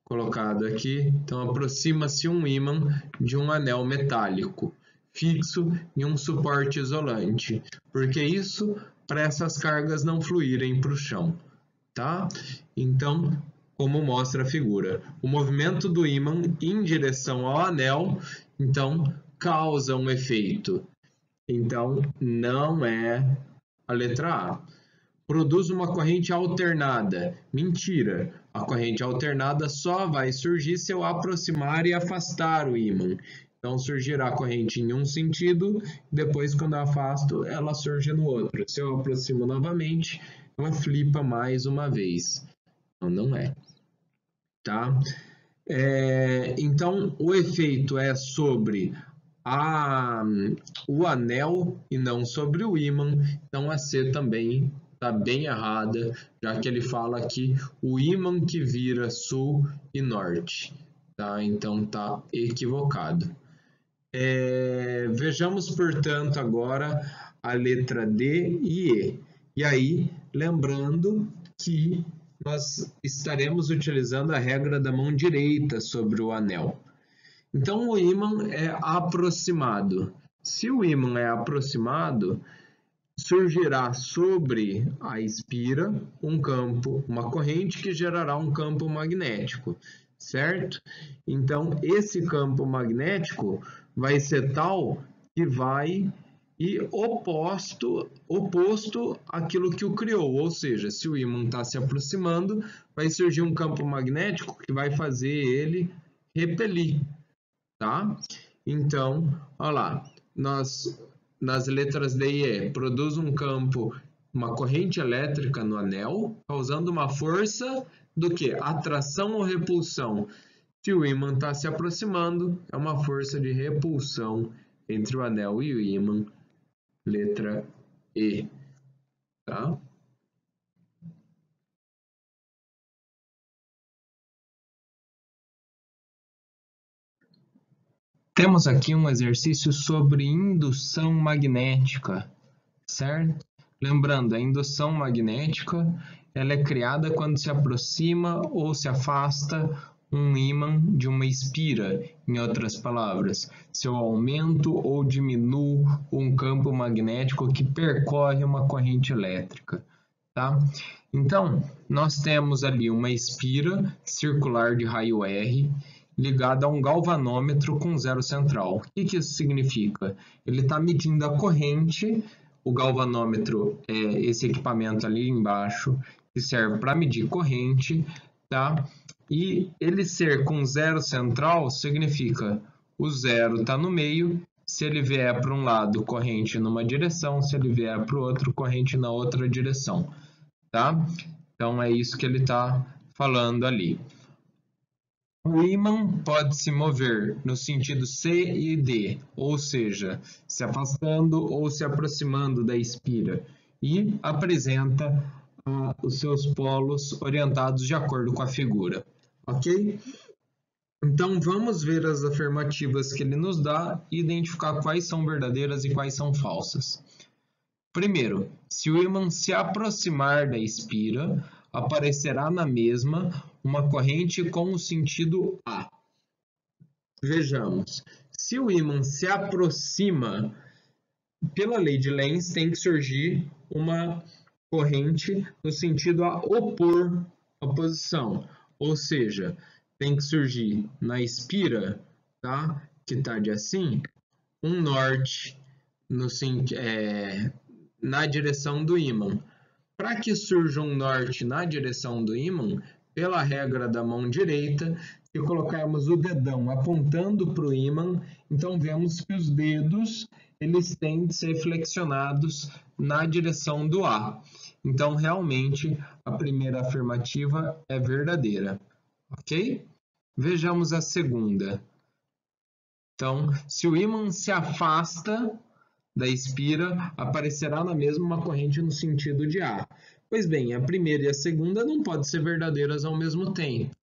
Colocado aqui. Então, aproxima-se um ímã de um anel metálico fixo em um suporte isolante. Porque isso para essas cargas não fluírem para o chão, tá? Então, como mostra a figura, o movimento do ímã em direção ao anel, então, causa um efeito. Então, não é a letra A. Produz uma corrente alternada. Mentira! A corrente alternada só vai surgir se eu aproximar e afastar o ímã. Então, surgirá a corrente em um sentido, depois, quando eu afasto, ela surge no outro. Se eu aproximo novamente, ela flipa mais uma vez. Então, não é. Tá? Então, o efeito é sobre o anel e não sobre o ímã. Então, a C também está bem errada, já que ele fala aqui o ímã que vira sul e norte. Tá? Então, está equivocado. Vejamos, portanto, agora a letra D e E. E aí, lembrando que nós estaremos utilizando a regra da mão direita sobre o anel. Então, o ímã é aproximado. Se o ímã é aproximado, surgirá sobre a espira uma corrente que gerará um campo magnético, certo? Então, esse campo magnético vai ser tal que vai ir oposto àquilo que o criou, ou seja, se o ímã está se aproximando, vai surgir um campo magnético que vai fazer ele repelir, tá? Então, olha lá, nas letras D e E, produz uma corrente elétrica no anel, causando uma força do que? Atração ou repulsão? Se o ímã está se aproximando, é uma força de repulsão entre o anel e o ímã, letra E. Tá? Temos aqui um exercício sobre indução magnética, certo? Lembrando, a indução magnética ela é criada quando se aproxima ou se afasta um ímã de uma espira. Em outras palavras, se eu aumento ou diminuo um campo magnético que percorre uma corrente elétrica. Tá? Então, nós temos ali uma espira circular de raio R ligada a um galvanômetro com zero central. O que isso significa? Ele está medindo a corrente. O galvanômetro é esse equipamento ali embaixo que serve para medir corrente, tá? E ele ser com zero central significa o zero está no meio. Se ele vier para um lado, corrente numa direção. Se ele vier para o outro, corrente na outra direção. Tá? Então é isso que ele está falando ali. O ímã pode se mover no sentido C e D, ou seja, se afastando ou se aproximando da espira, e apresenta os seus polos orientados de acordo com a figura. Ok? Então vamos ver as afirmativas que ele nos dá e identificar quais são verdadeiras e quais são falsas. Primeiro, se o ímã se aproximar da espira, aparecerá na mesma uma corrente com o sentido A. Vejamos, se o ímã se aproxima, pela lei de Lenz tem que surgir uma corrente no sentido a opor a posição, ou seja, tem que surgir na espira, tá? Que está de assim, um norte na direção do ímã. Para que surja um norte na direção do ímã, pela regra da mão direita, se colocarmos o dedão apontando para o ímã, então vemos que os dedos eles têm de ser flexionados na direção do A. Então, realmente, a primeira afirmativa é verdadeira. Ok? Vejamos a segunda. Então, se o ímã se afasta da espira, aparecerá na mesma uma corrente no sentido de A. Pois bem, a primeira e a segunda não podem ser verdadeiras ao mesmo tempo,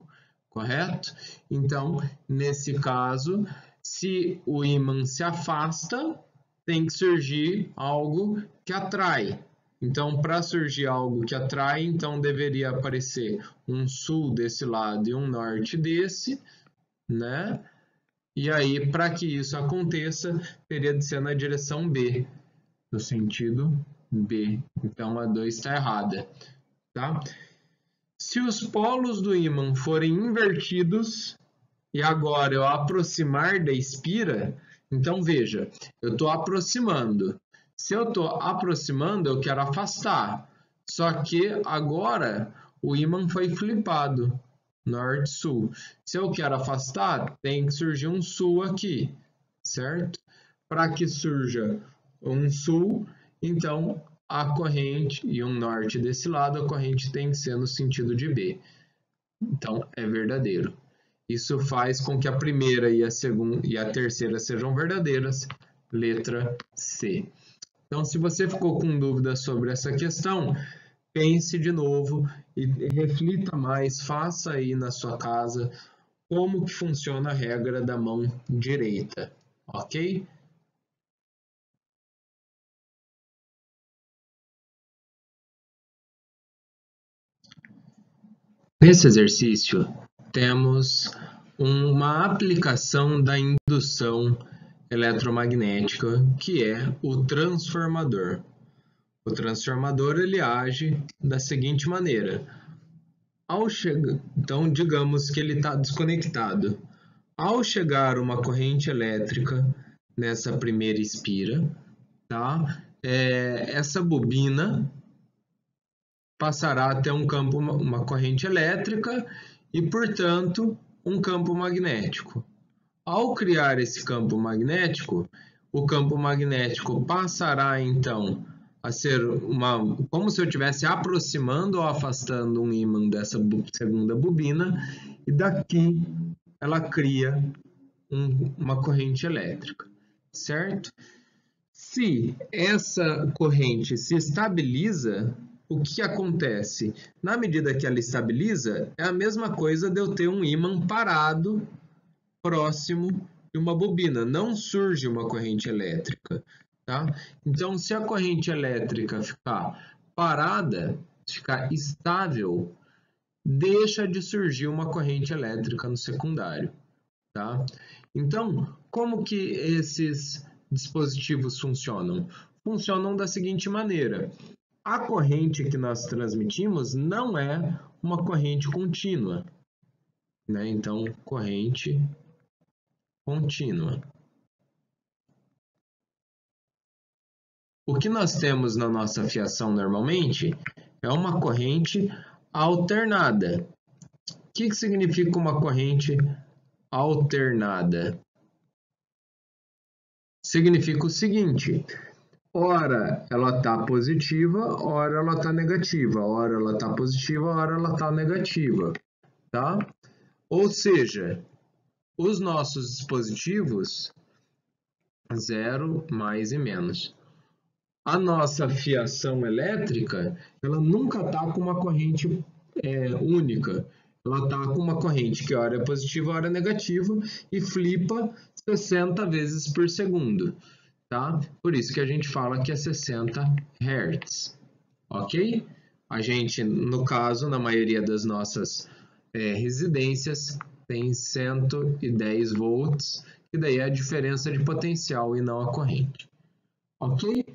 correto? Então, nesse caso, se o ímã se afasta, tem que surgir algo que atrai. Então, para surgir algo que atrai, então deveria aparecer um sul desse lado e um norte desse, né? E aí, para que isso aconteça, teria de ser na direção B, no sentido B. Então, a 2 está errada. Tá? Se os polos do ímã forem invertidos, e agora eu aproximar da espira, então veja, eu estou aproximando. Se eu estou aproximando, eu quero afastar. Só que agora o ímã foi flipado. Norte-sul. Se eu quero afastar, tem que surgir um sul aqui, certo? Para que surja um sul, então a corrente e um norte desse lado, a corrente tem que ser no sentido de B. Então é verdadeiro. Isso faz com que a primeira e a segunda e a terceira sejam verdadeiras, letra C. Então, se você ficou com dúvida sobre essa questão, pense de novo e reflita mais, faça aí na sua casa como que funciona a regra da mão direita, ok? Nesse exercício, temos uma aplicação da indução eletromagnética, que é o transformador. O transformador ele age da seguinte maneira. Então, digamos que ele está desconectado. Ao chegar uma corrente elétrica nessa primeira espira, tá? Essa bobina passará até uma corrente elétrica e, portanto, um campo magnético. Ao criar esse campo magnético, o campo magnético passará, então, a ser como se eu estivesse aproximando ou afastando um ímã dessa segunda bobina, e daqui ela cria uma corrente elétrica, certo? Se essa corrente se estabiliza, o que acontece? Na medida que ela estabiliza, é a mesma coisa de eu ter um ímã parado próximo de uma bobina. Não surge uma corrente elétrica, tá? Então, se a corrente elétrica ficar parada, ficar estável, deixa de surgir uma corrente elétrica no secundário, tá? Então, como que esses dispositivos funcionam? Funcionam da seguinte maneira: a corrente que nós transmitimos não é uma corrente contínua, né? Então, corrente contínua. O que nós temos na nossa fiação normalmente é uma corrente alternada. O que significa uma corrente alternada? Significa o seguinte: ora ela está positiva, ora ela está negativa, ora ela está positiva, ora ela está negativa, tá? Ou seja, os nossos dispositivos, zero, mais e menos. A nossa fiação elétrica, ela nunca está com uma corrente única. Ela está com uma corrente que ora é positiva, ora é negativa e flipa 60 vezes por segundo, tá? Por isso que a gente fala que é 60 Hz, ok? A gente, no caso, na maioria das nossas residências, tem 110 volts, que daí é a diferença de potencial e não a corrente, ok?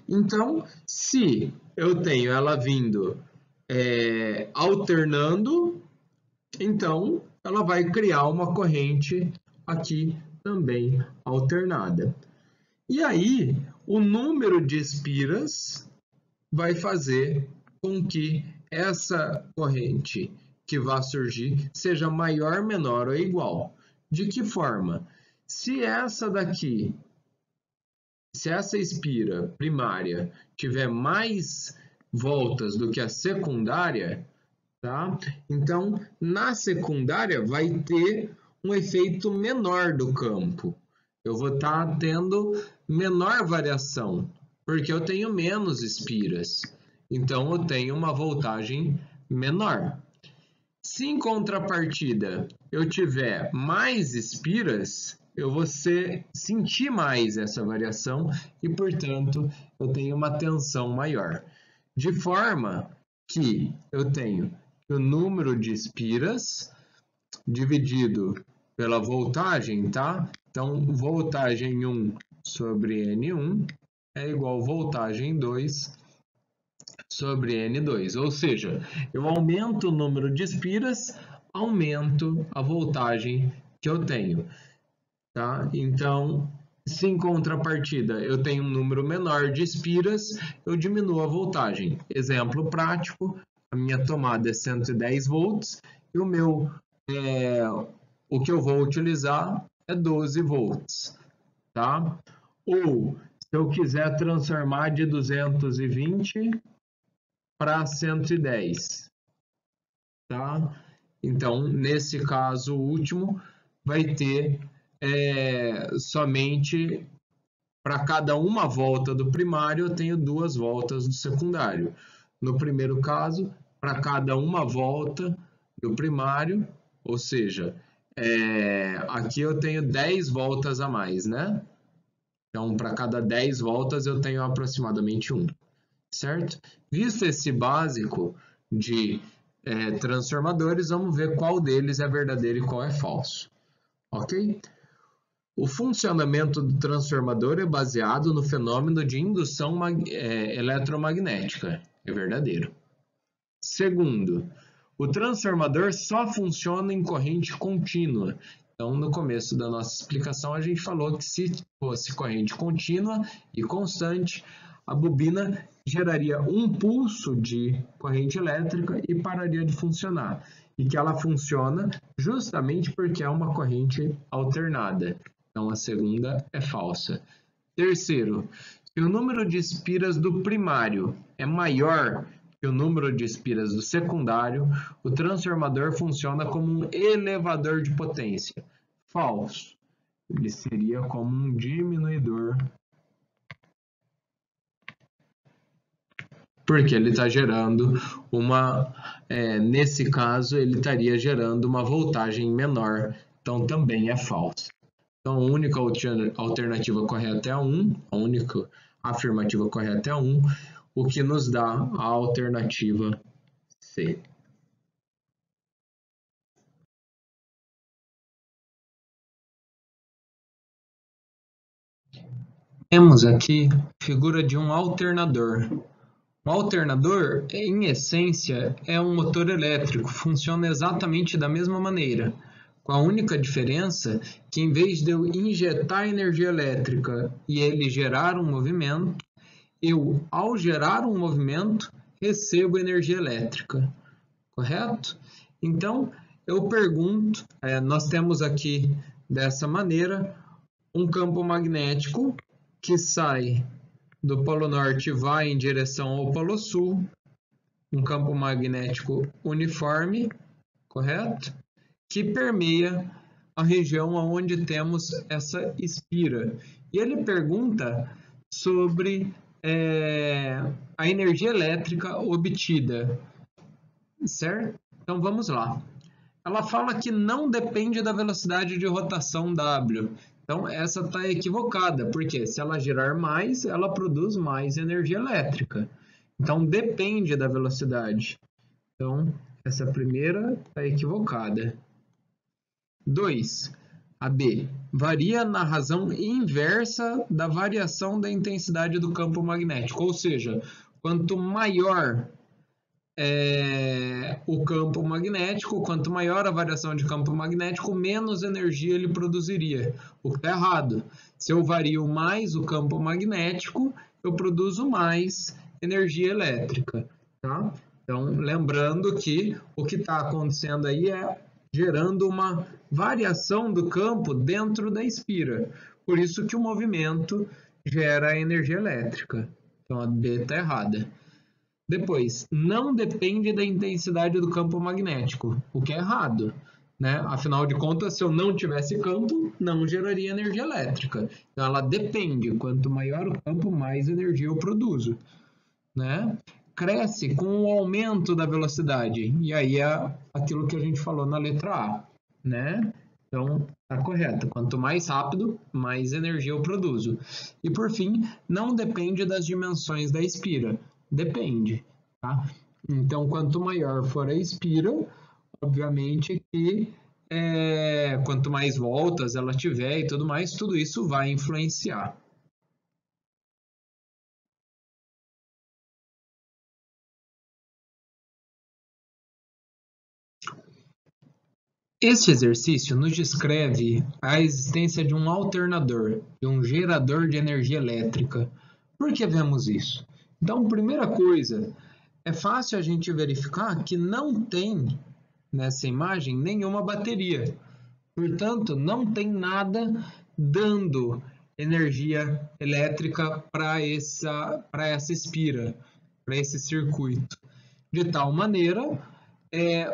Então, se eu tenho ela vindo alternando, então ela vai criar uma corrente aqui também alternada. E aí, o número de espiras vai fazer com que essa corrente que vai surgir seja maior, menor ou igual. De que forma? Se essa espira primária tiver mais voltas do que a secundária, tá? Então, na secundária vai ter um efeito menor do campo. Eu vou estar tendo menor variação, porque eu tenho menos espiras. Então, eu tenho uma voltagem menor. Se em contrapartida eu tiver mais espiras, eu vou sentir mais essa variação e, portanto, eu tenho uma tensão maior. De forma que eu tenho o número de espiras dividido pela voltagem, tá? Então, voltagem 1 sobre N1 é igual a voltagem 2 sobre N2. Ou seja, eu aumento o número de espiras, aumento a voltagem que eu tenho, tá? Então, se em contrapartida eu tenho um número menor de espiras, eu diminuo a voltagem. Exemplo prático: a minha tomada é 110 volts e o que eu vou utilizar é 12 volts, tá? Ou, se eu quiser transformar de 220 para 110, tá? Então, nesse caso último, vai ter somente para cada uma volta do primário, eu tenho 2 voltas do secundário. No primeiro caso, para cada uma volta do primário, ou seja, aqui eu tenho 10 voltas a mais, né? Então, para cada 10 voltas, eu tenho aproximadamente 1, certo? Visto esse básico de transformadores, vamos ver qual deles é verdadeiro e qual é falso, ok? O funcionamento do transformador é baseado no fenômeno de indução eletromagnética. É verdadeiro. Segundo, o transformador só funciona em corrente contínua. Então, no começo da nossa explicação, a gente falou que se fosse corrente contínua e constante, a bobina geraria um pulso de corrente elétrica e pararia de funcionar. E que ela funciona justamente porque é uma corrente alternada. Então, a segunda é falsa. Terceiro, se o número de espiras do primário é maior que o número de espiras do secundário, o transformador funciona como um elevador de potência. Falso. Ele seria como um diminuidor, porque ele está gerando nesse caso, ele estaria gerando uma voltagem menor, então também é falso. Então, a única alternativa correta é a 1, a única afirmativa correta é a 1, o que nos dá a alternativa C. Temos aqui a figura de um alternador. Um alternador, em essência, é um motor elétrico, funciona exatamente da mesma maneira, com a única diferença que em vez de eu injetar energia elétrica e ele gerar um movimento, eu, ao gerar um movimento, recebo energia elétrica, correto? Então, eu pergunto, nós temos aqui dessa maneira um campo magnético que sai do Polo Norte e vai em direção ao Polo Sul, um campo magnético uniforme, correto? Que permeia a região onde temos essa espira. E ele pergunta sobre a energia elétrica obtida, certo? Então vamos lá. Ela fala que não depende da velocidade de rotação W. Então essa está equivocada, porque se ela girar mais, ela produz mais energia elétrica. Então depende da velocidade. Então essa primeira está equivocada. 2. A B. Varia na razão inversa da variação da intensidade do campo magnético. Ou seja, quanto maior o campo magnético, quanto maior a variação de campo magnético, menos energia ele produziria, o que está errado. Se eu vario mais o campo magnético, eu produzo mais energia elétrica, tá? Então, lembrando que o que está acontecendo aí é gerando uma variação do campo dentro da espira, por isso que o movimento gera energia elétrica. Então, a B está errada. Depois, não depende da intensidade do campo magnético, o que é errado, né? Afinal de contas, se eu não tivesse campo, não geraria energia elétrica. Então, ela depende. Quanto maior o campo, mais energia eu produzo, né? Cresce com o aumento da velocidade. E aí é aquilo que a gente falou na letra A, né? Então, tá correto. Quanto mais rápido, mais energia eu produzo. E por fim, não depende das dimensões da espira. Depende, tá? Então, quanto maior for a espira, obviamente que quanto mais voltas ela tiver e tudo mais, tudo isso vai influenciar. Este exercício nos descreve a existência de um alternador e um gerador de energia elétrica. Por que vemos isso? Então, primeira coisa, é fácil a gente verificar que não tem nessa imagem nenhuma bateria. Portanto, não tem nada dando energia elétrica para essa espira, para esse circuito. De tal maneira,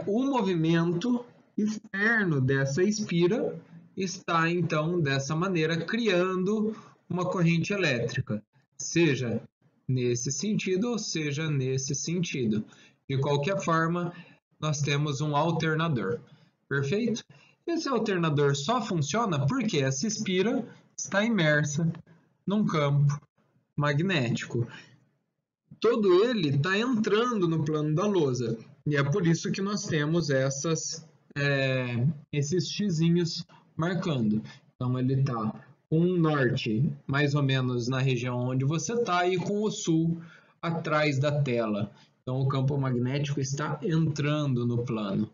o movimento externo dessa espira está, então, dessa maneira, criando uma corrente elétrica, seja nesse sentido ou seja nesse sentido. De qualquer forma, nós temos um alternador. Perfeito? Esse alternador só funciona porque essa espira está imersa num campo magnético. Todo ele está entrando no plano da lousa. E é por isso que nós temos esses xizinhos marcando. Então, ele está com o norte mais ou menos na região onde você está e com o sul atrás da tela. Então, o campo magnético está entrando no plano.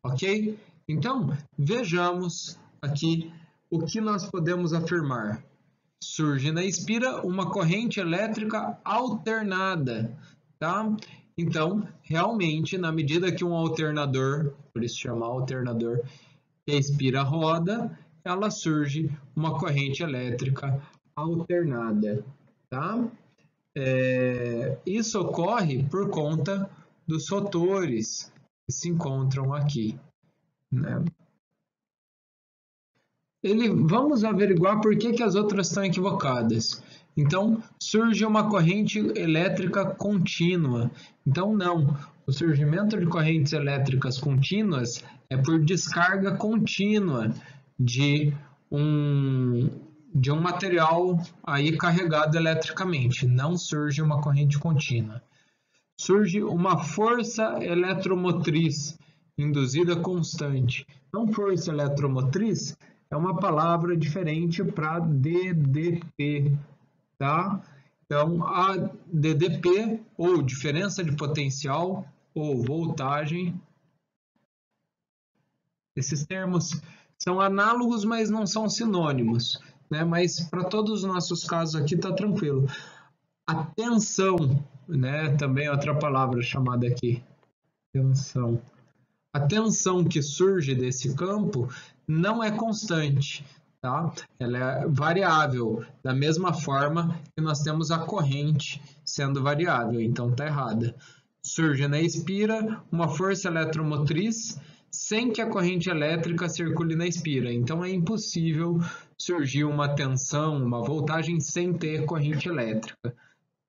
Ok? Então, vejamos aqui o que nós podemos afirmar. Surge na espira uma corrente elétrica alternada, tá? Então, realmente, na medida que um alternador, por isso chama alternador, que a espira roda, ela surge uma corrente elétrica alternada, tá? isso ocorre por conta dos rotores que se encontram aqui, né? Vamos averiguar por que as outras estão equivocadas. Então, surge uma corrente elétrica contínua. Então, não. O surgimento de correntes elétricas contínuas é por descarga contínua de um material aí carregado eletricamente. Não surge uma corrente contínua. Surge uma força eletromotriz induzida constante. Então, força eletromotriz é uma palavra diferente para DDP, tá? Então, a DDP, ou diferença de potencial, ou voltagem, esses termos são análogos, mas não são sinônimos, né? Mas para todos os nossos casos aqui está tranquilo. A tensão, né? Também é outra palavra chamada aqui, tensão. A tensão que surge desse campo não é constante, tá? Ela é variável, da mesma forma que nós temos a corrente sendo variável, então está errada. Surge na espira uma força eletromotriz sem que a corrente elétrica circule na espira, então é impossível surgir uma tensão, uma voltagem sem ter corrente elétrica,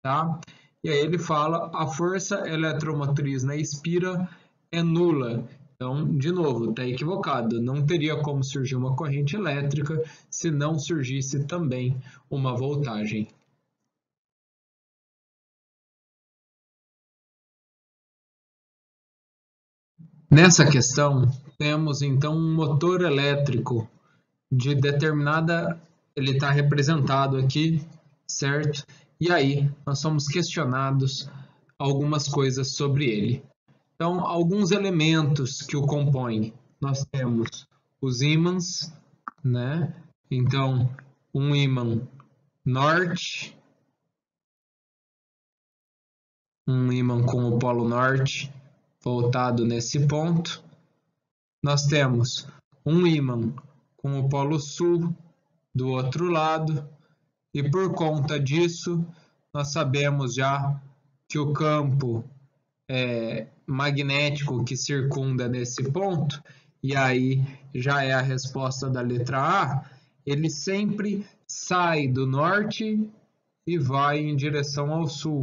tá? E aí ele fala a força eletromotriz na espira é nula. Então, de novo, está equivocado. Não teria como surgir uma corrente elétrica se não surgisse também uma voltagem. Nessa questão, temos então um motor elétrico de determinada, ele está representado aqui, certo? E aí, nós somos questionados algumas coisas sobre ele. Então, alguns elementos que o compõem. Nós temos os ímãs, né? Então, um ímã norte, um ímã com o polo norte voltado nesse ponto. Nós temos um ímã com o polo sul do outro lado. E por conta disso, nós sabemos já que o campo magnético que circunda nesse ponto, e aí já é a resposta da letra A, ele sempre sai do norte e vai em direção ao sul.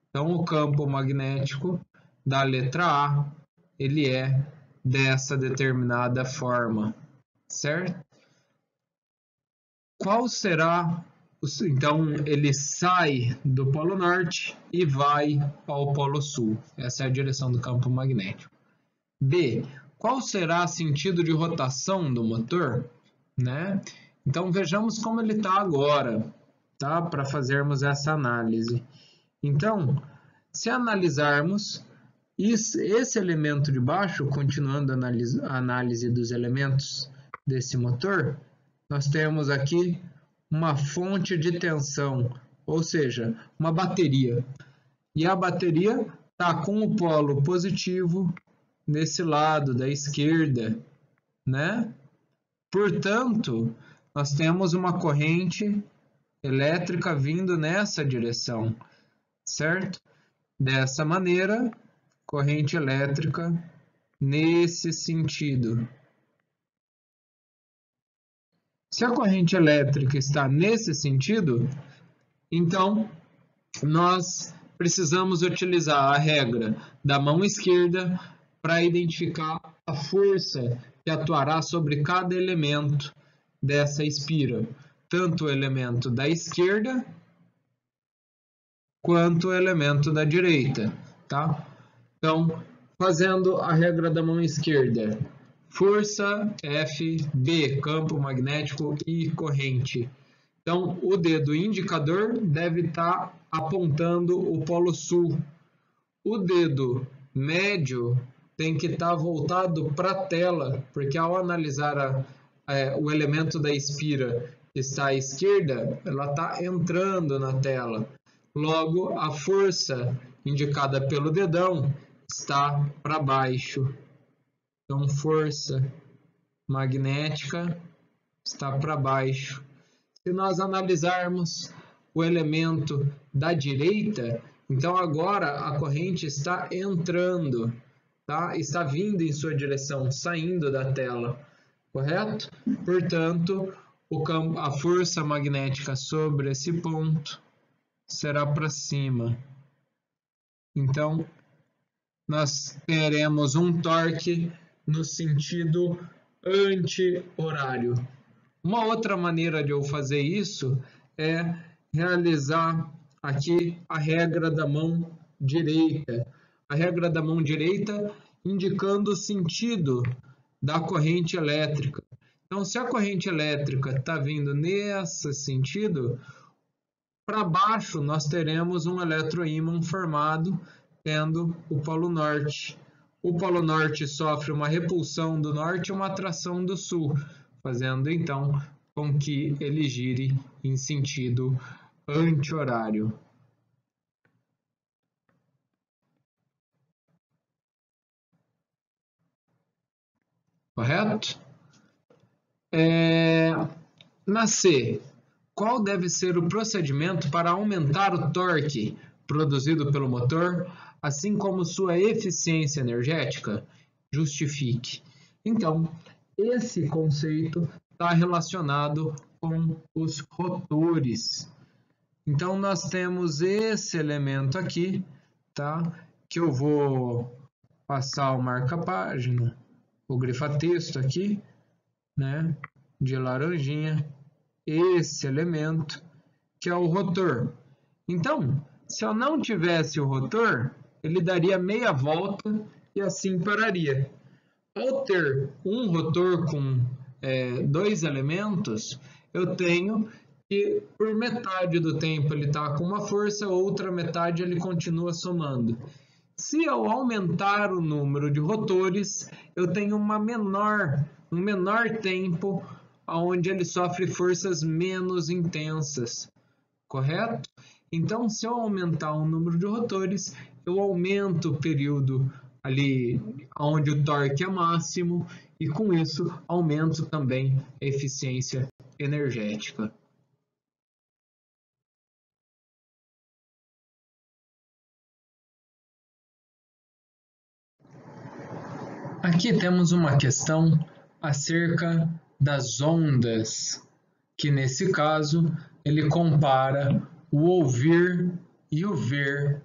Então, o campo magnético da letra A, ele é dessa determinada forma, certo? Qual será? Então, ele sai do Polo Norte e vai ao Polo Sul. Essa é a direção do campo magnético. B. Qual será o sentido de rotação do motor? Né? Então, vejamos como ele está agora, tá? Para fazermos essa análise. Então, se analisarmos esse elemento de baixo, continuando a análise dos elementos desse motor, nós temos aqui uma fonte de tensão, ou seja, uma bateria. E a bateria está com o polo positivo nesse lado da esquerda, né? Portanto, nós temos uma corrente elétrica vindo nessa direção, certo? Dessa maneira, corrente elétrica nesse sentido. Se a corrente elétrica está nesse sentido, então nós precisamos utilizar a regra da mão esquerda para identificar a força que atuará sobre cada elemento dessa espira, tanto o elemento da esquerda quanto o elemento da direita, tá? Então, fazendo a regra da mão esquerda, força FB, campo magnético e corrente. Então, o dedo indicador deve estar apontando o polo sul. O dedo médio tem que estar voltado para a tela, porque ao analisar o elemento da espira que está à esquerda, ela está entrando na tela. Logo, a força indicada pelo dedão está para baixo. Então, força magnética está para baixo. Se nós analisarmos o elemento da direita, então agora a corrente está entrando, tá? Está vindo em sua direção, saindo da tela, correto? Portanto, a força magnética sobre esse ponto será para cima. Então, nós teremos um torque no sentido anti-horário. Uma outra maneira de eu fazer isso é realizar aqui a regra da mão direita. A regra da mão direita indicando o sentido da corrente elétrica. Então, se a corrente elétrica está vindo nesse sentido, para baixo nós teremos um eletroímã formado tendo o polo norte. O polo norte sofre uma repulsão do norte e uma atração do sul, fazendo então com que ele gire em sentido anti-horário. Correto? Na C, qual deve ser o procedimento para aumentar o torque produzido pelo motor, assim como sua eficiência energética? Justifique. Então, esse conceito está relacionado com os rotores. Então, nós temos esse elemento aqui, tá? Que eu vou passar o marca-página, o grifa-texto aqui, né? De laranjinha, esse elemento, que é o rotor. Então, se eu não tivesse o rotor, ele daria meia volta e assim pararia. Ao ter um rotor com dois elementos, eu tenho que por metade do tempo ele está com uma força, outra metade ele continua somando. Se eu aumentar o número de rotores, eu tenho um menor tempo onde ele sofre forças menos intensas, correto? Então, se eu aumentar o número de rotores, eu aumento o período ali onde o torque é máximo e com isso aumento também a eficiência energética. Aqui temos uma questão acerca das ondas, que nesse caso ele compara o ouvir e o ver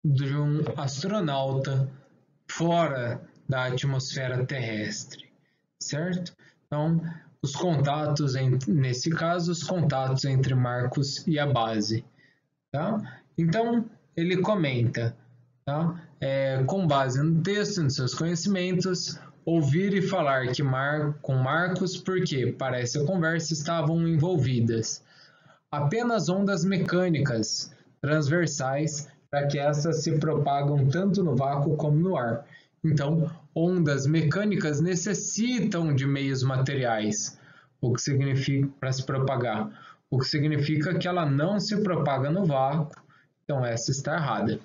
de um astronauta fora da atmosfera terrestre, certo? Então, os contatos, nesse caso, os contatos entre Marcos e a base, tá? Então, ele comenta, tá? Com base no texto, nos seus conhecimentos, ouvir e falar com Marcos porque, para essa conversa, estavam envolvidas apenas ondas mecânicas transversais, para que essas se propagam tanto no vácuo como no ar. Então, ondas mecânicas necessitam de meios materiais, o que significa para se propagar, o que significa que ela não se propaga no vácuo. Então, essa está errada.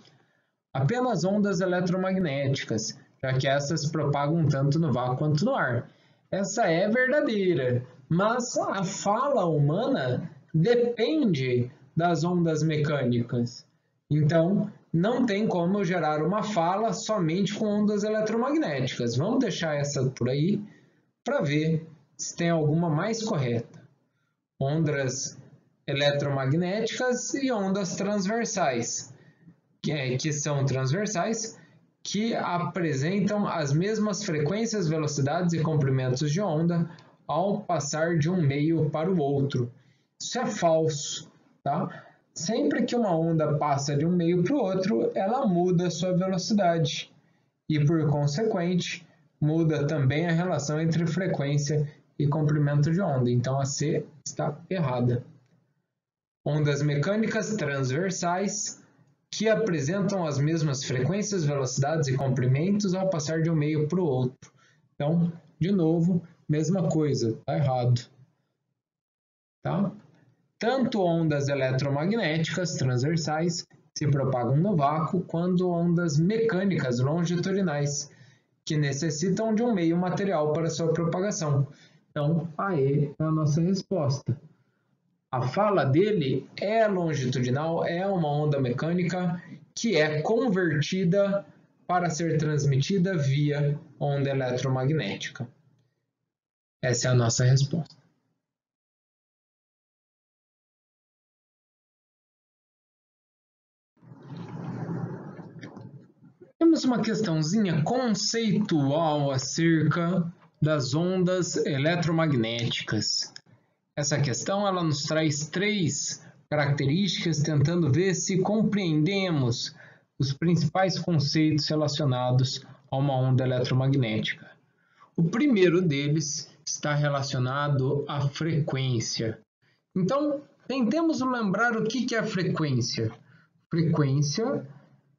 Apenas ondas eletromagnéticas, já que essas propagam tanto no vácuo quanto no ar. Essa é verdadeira, mas a fala humana depende das ondas mecânicas. Então, não tem como gerar uma fala somente com ondas eletromagnéticas. Vamos deixar essa por aí para ver se tem alguma mais correta. Ondas eletromagnéticas e ondas transversais, que são transversais, que apresentam as mesmas frequências, velocidades e comprimentos de onda ao passar de um meio para o outro. Isso é falso, tá? Sempre que uma onda passa de um meio para o outro, ela muda a sua velocidade e, por consequente, muda também a relação entre frequência e comprimento de onda. Então, a C está errada. Ondas mecânicas transversais que apresentam as mesmas frequências, velocidades e comprimentos ao passar de um meio para o outro. Então, de novo, mesma coisa, está errado. Tá? Tanto ondas eletromagnéticas transversais se propagam no vácuo, quanto ondas mecânicas longitudinais, que necessitam de um meio material para sua propagação. Então, a E é a nossa resposta. A fala dele é longitudinal, é uma onda mecânica que é convertida para ser transmitida via onda eletromagnética. Essa é a nossa resposta. Temos uma questãozinha conceitual acerca das ondas eletromagnéticas. Essa questão ela nos traz 3 características, tentando ver se compreendemos os principais conceitos relacionados a uma onda eletromagnética. O primeiro deles está relacionado à frequência. Então, tentemos lembrar o que é a frequência. Frequência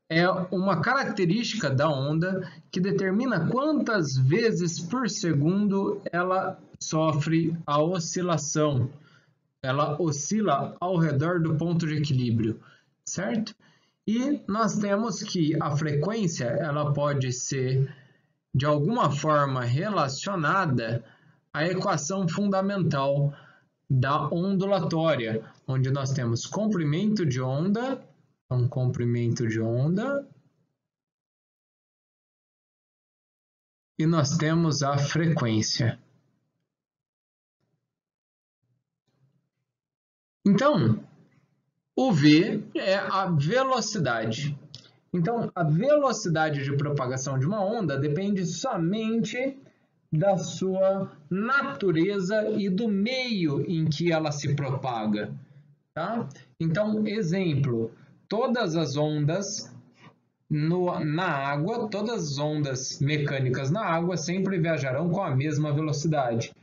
é uma característica da onda que determina quantas vezes por segundo ela sofre a oscilação. Ela oscila ao redor do ponto de equilíbrio, certo? E nós temos que a frequência ela pode ser de alguma forma relacionada à equação fundamental da ondulatória, onde nós temos comprimento de onda, e nós temos a frequência. Então, o V é a velocidade. Então, a velocidade de propagação de uma onda depende somente da sua natureza e do meio em que ela se propaga. Tá? Então, exemplo, todas as ondas na água, todas as ondas mecânicas na água sempre viajarão com a mesma velocidade,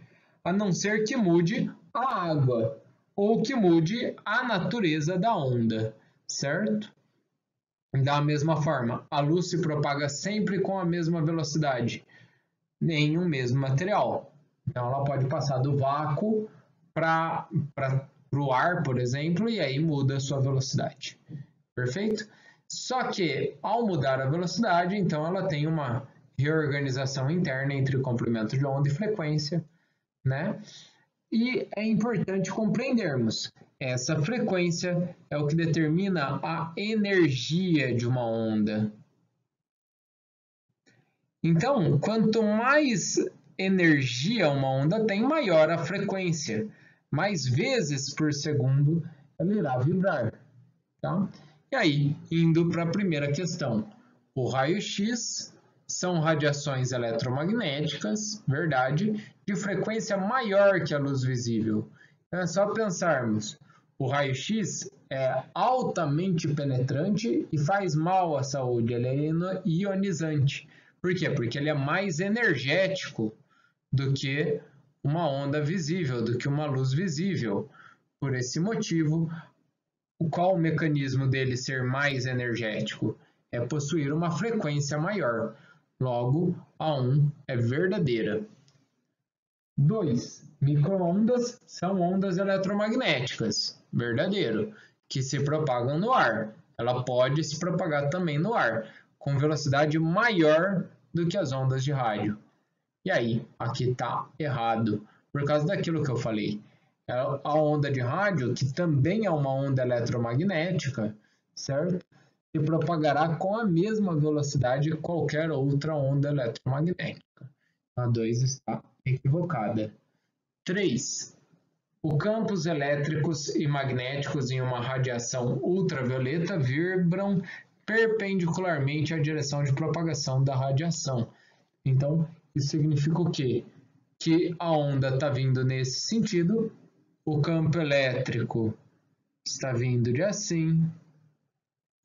a não ser que mude a água ou que mude a natureza da onda, certo? Da mesma forma, a luz se propaga sempre com a mesma velocidade em um mesmo material. Então, ela pode passar do vácuo para o ar, por exemplo, e aí muda a sua velocidade. Perfeito? Só que, ao mudar a velocidade, então ela tem uma reorganização interna entre o comprimento de onda e frequência, né? E é importante compreendermos, essa frequência é o que determina a energia de uma onda. Então, quanto mais energia uma onda tem, maior a frequência. Mais vezes por segundo ela irá vibrar. Tá? E aí, indo para a primeira questão. O raio-x são radiações eletromagnéticas, verdade, de frequência maior que a luz visível. Então é só pensarmos, o raio-x é altamente penetrante e faz mal à saúde, ele é ionizante. Por quê? Porque ele é mais energético do que uma onda visível, do que uma luz visível. Por esse motivo, qual o mecanismo dele ser mais energético? É possuir uma frequência maior. Logo, a 1 é verdadeira. 2. Micro-ondas são ondas eletromagnéticas. Verdadeiro. Que se propagam no ar. Ela pode se propagar também no ar, com velocidade maior do que as ondas de rádio. E aí, aqui está errado, por causa daquilo que eu falei. A onda de rádio, que também é uma onda eletromagnética, certo? Se propagará com a mesma velocidade que qualquer outra onda eletromagnética. A 2 está equivocada. 3. Os campos elétricos e magnéticos em uma radiação ultravioleta vibram perpendicularmente à direção de propagação da radiação. Então, isso significa o quê? Que a onda está vindo nesse sentido, o campo elétrico está vindo de assim,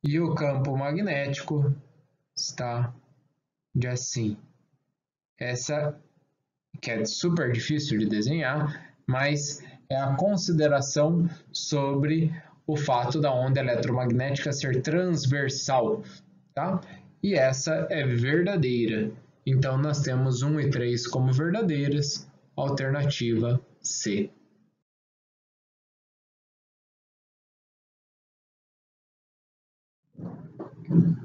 e o campo magnético está de assim. Essa que é super difícil de desenhar, mas é a consideração sobre o fato da onda eletromagnética ser transversal, tá? E essa é verdadeira. Então, nós temos 1 e 3 como verdadeiras, alternativa C.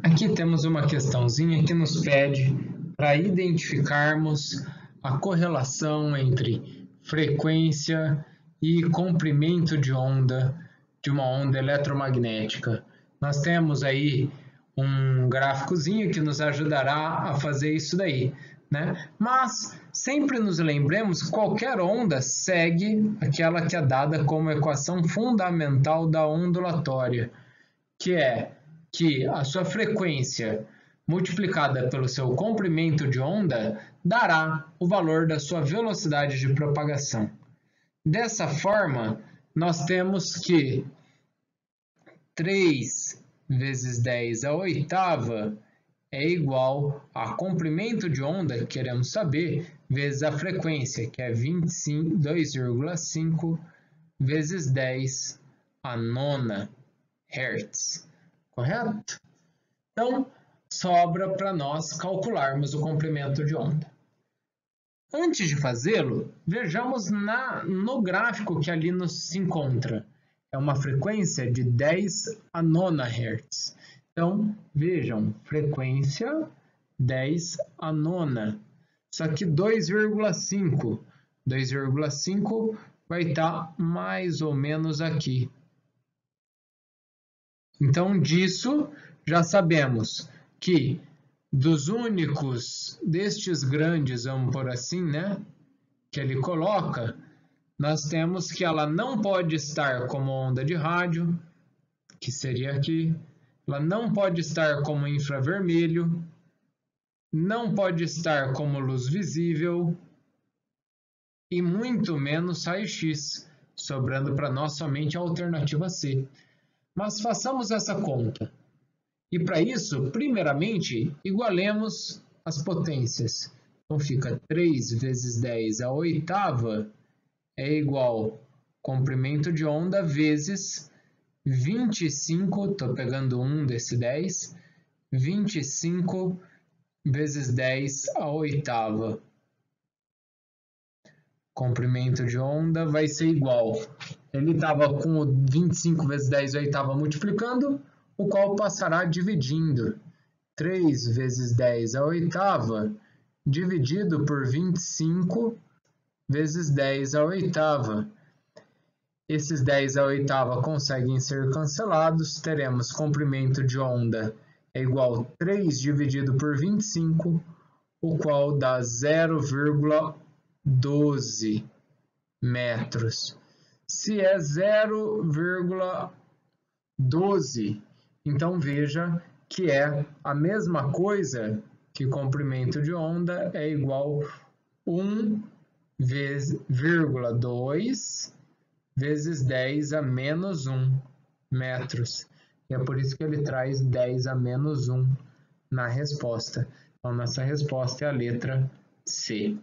Aqui temos uma questãozinha que nos pede para identificarmos a correlação entre frequência e comprimento de onda de uma onda eletromagnética. Nós temos aí um gráficozinho que nos ajudará a fazer isso daí, né? Mas sempre nos lembremos que qualquer onda segue aquela que é dada como equação fundamental da ondulatória, que é que a sua frequência multiplicada pelo seu comprimento de onda dará o valor da sua velocidade de propagação. Dessa forma, nós temos que 3 vezes 10 à oitava é igual a comprimento de onda, que queremos saber, vezes a frequência, que é 2,5 vezes 10 à nona Hz. Correto? Então, sobra para nós calcularmos o comprimento de onda. Antes de fazê-lo, vejamos no gráfico que ali se encontra. É uma frequência de 10 à nona Hz. Então, vejam, frequência 10 à nona. Só que 2,5. 2,5 vai estar mais ou menos aqui. Então, disso, já sabemos que dos únicos destes grandes, vamos por assim, né, que ele coloca, nós temos que ela não pode estar como onda de rádio, que seria aqui, ela não pode estar como infravermelho, não pode estar como luz visível e muito menos raio-x, sobrando para nós somente a alternativa C. Mas façamos essa conta. E para isso, primeiramente, igualemos as potências. Então fica 3 vezes 10 à oitava é igual comprimento de onda vezes 25, estou pegando 1 desse 10, 25 vezes 10 à oitava. Comprimento de onda vai ser igual. Ele estava com o 25 vezes 10 à oitava multiplicando, o qual passará dividindo. 3 vezes 10 à oitava dividido por 25 vezes 10 à oitava. Esses 10 à oitava conseguem ser cancelados. Teremos comprimento de onda é igual a 3 dividido por 25, o qual dá 0,12 metros. Se é 0,12, então veja que é a mesma coisa que comprimento de onda é igual a 1,2 vezes 10 a menos 1 metros. E é por isso que ele traz 10 a menos 1 na resposta. Então, nossa resposta é a letra C.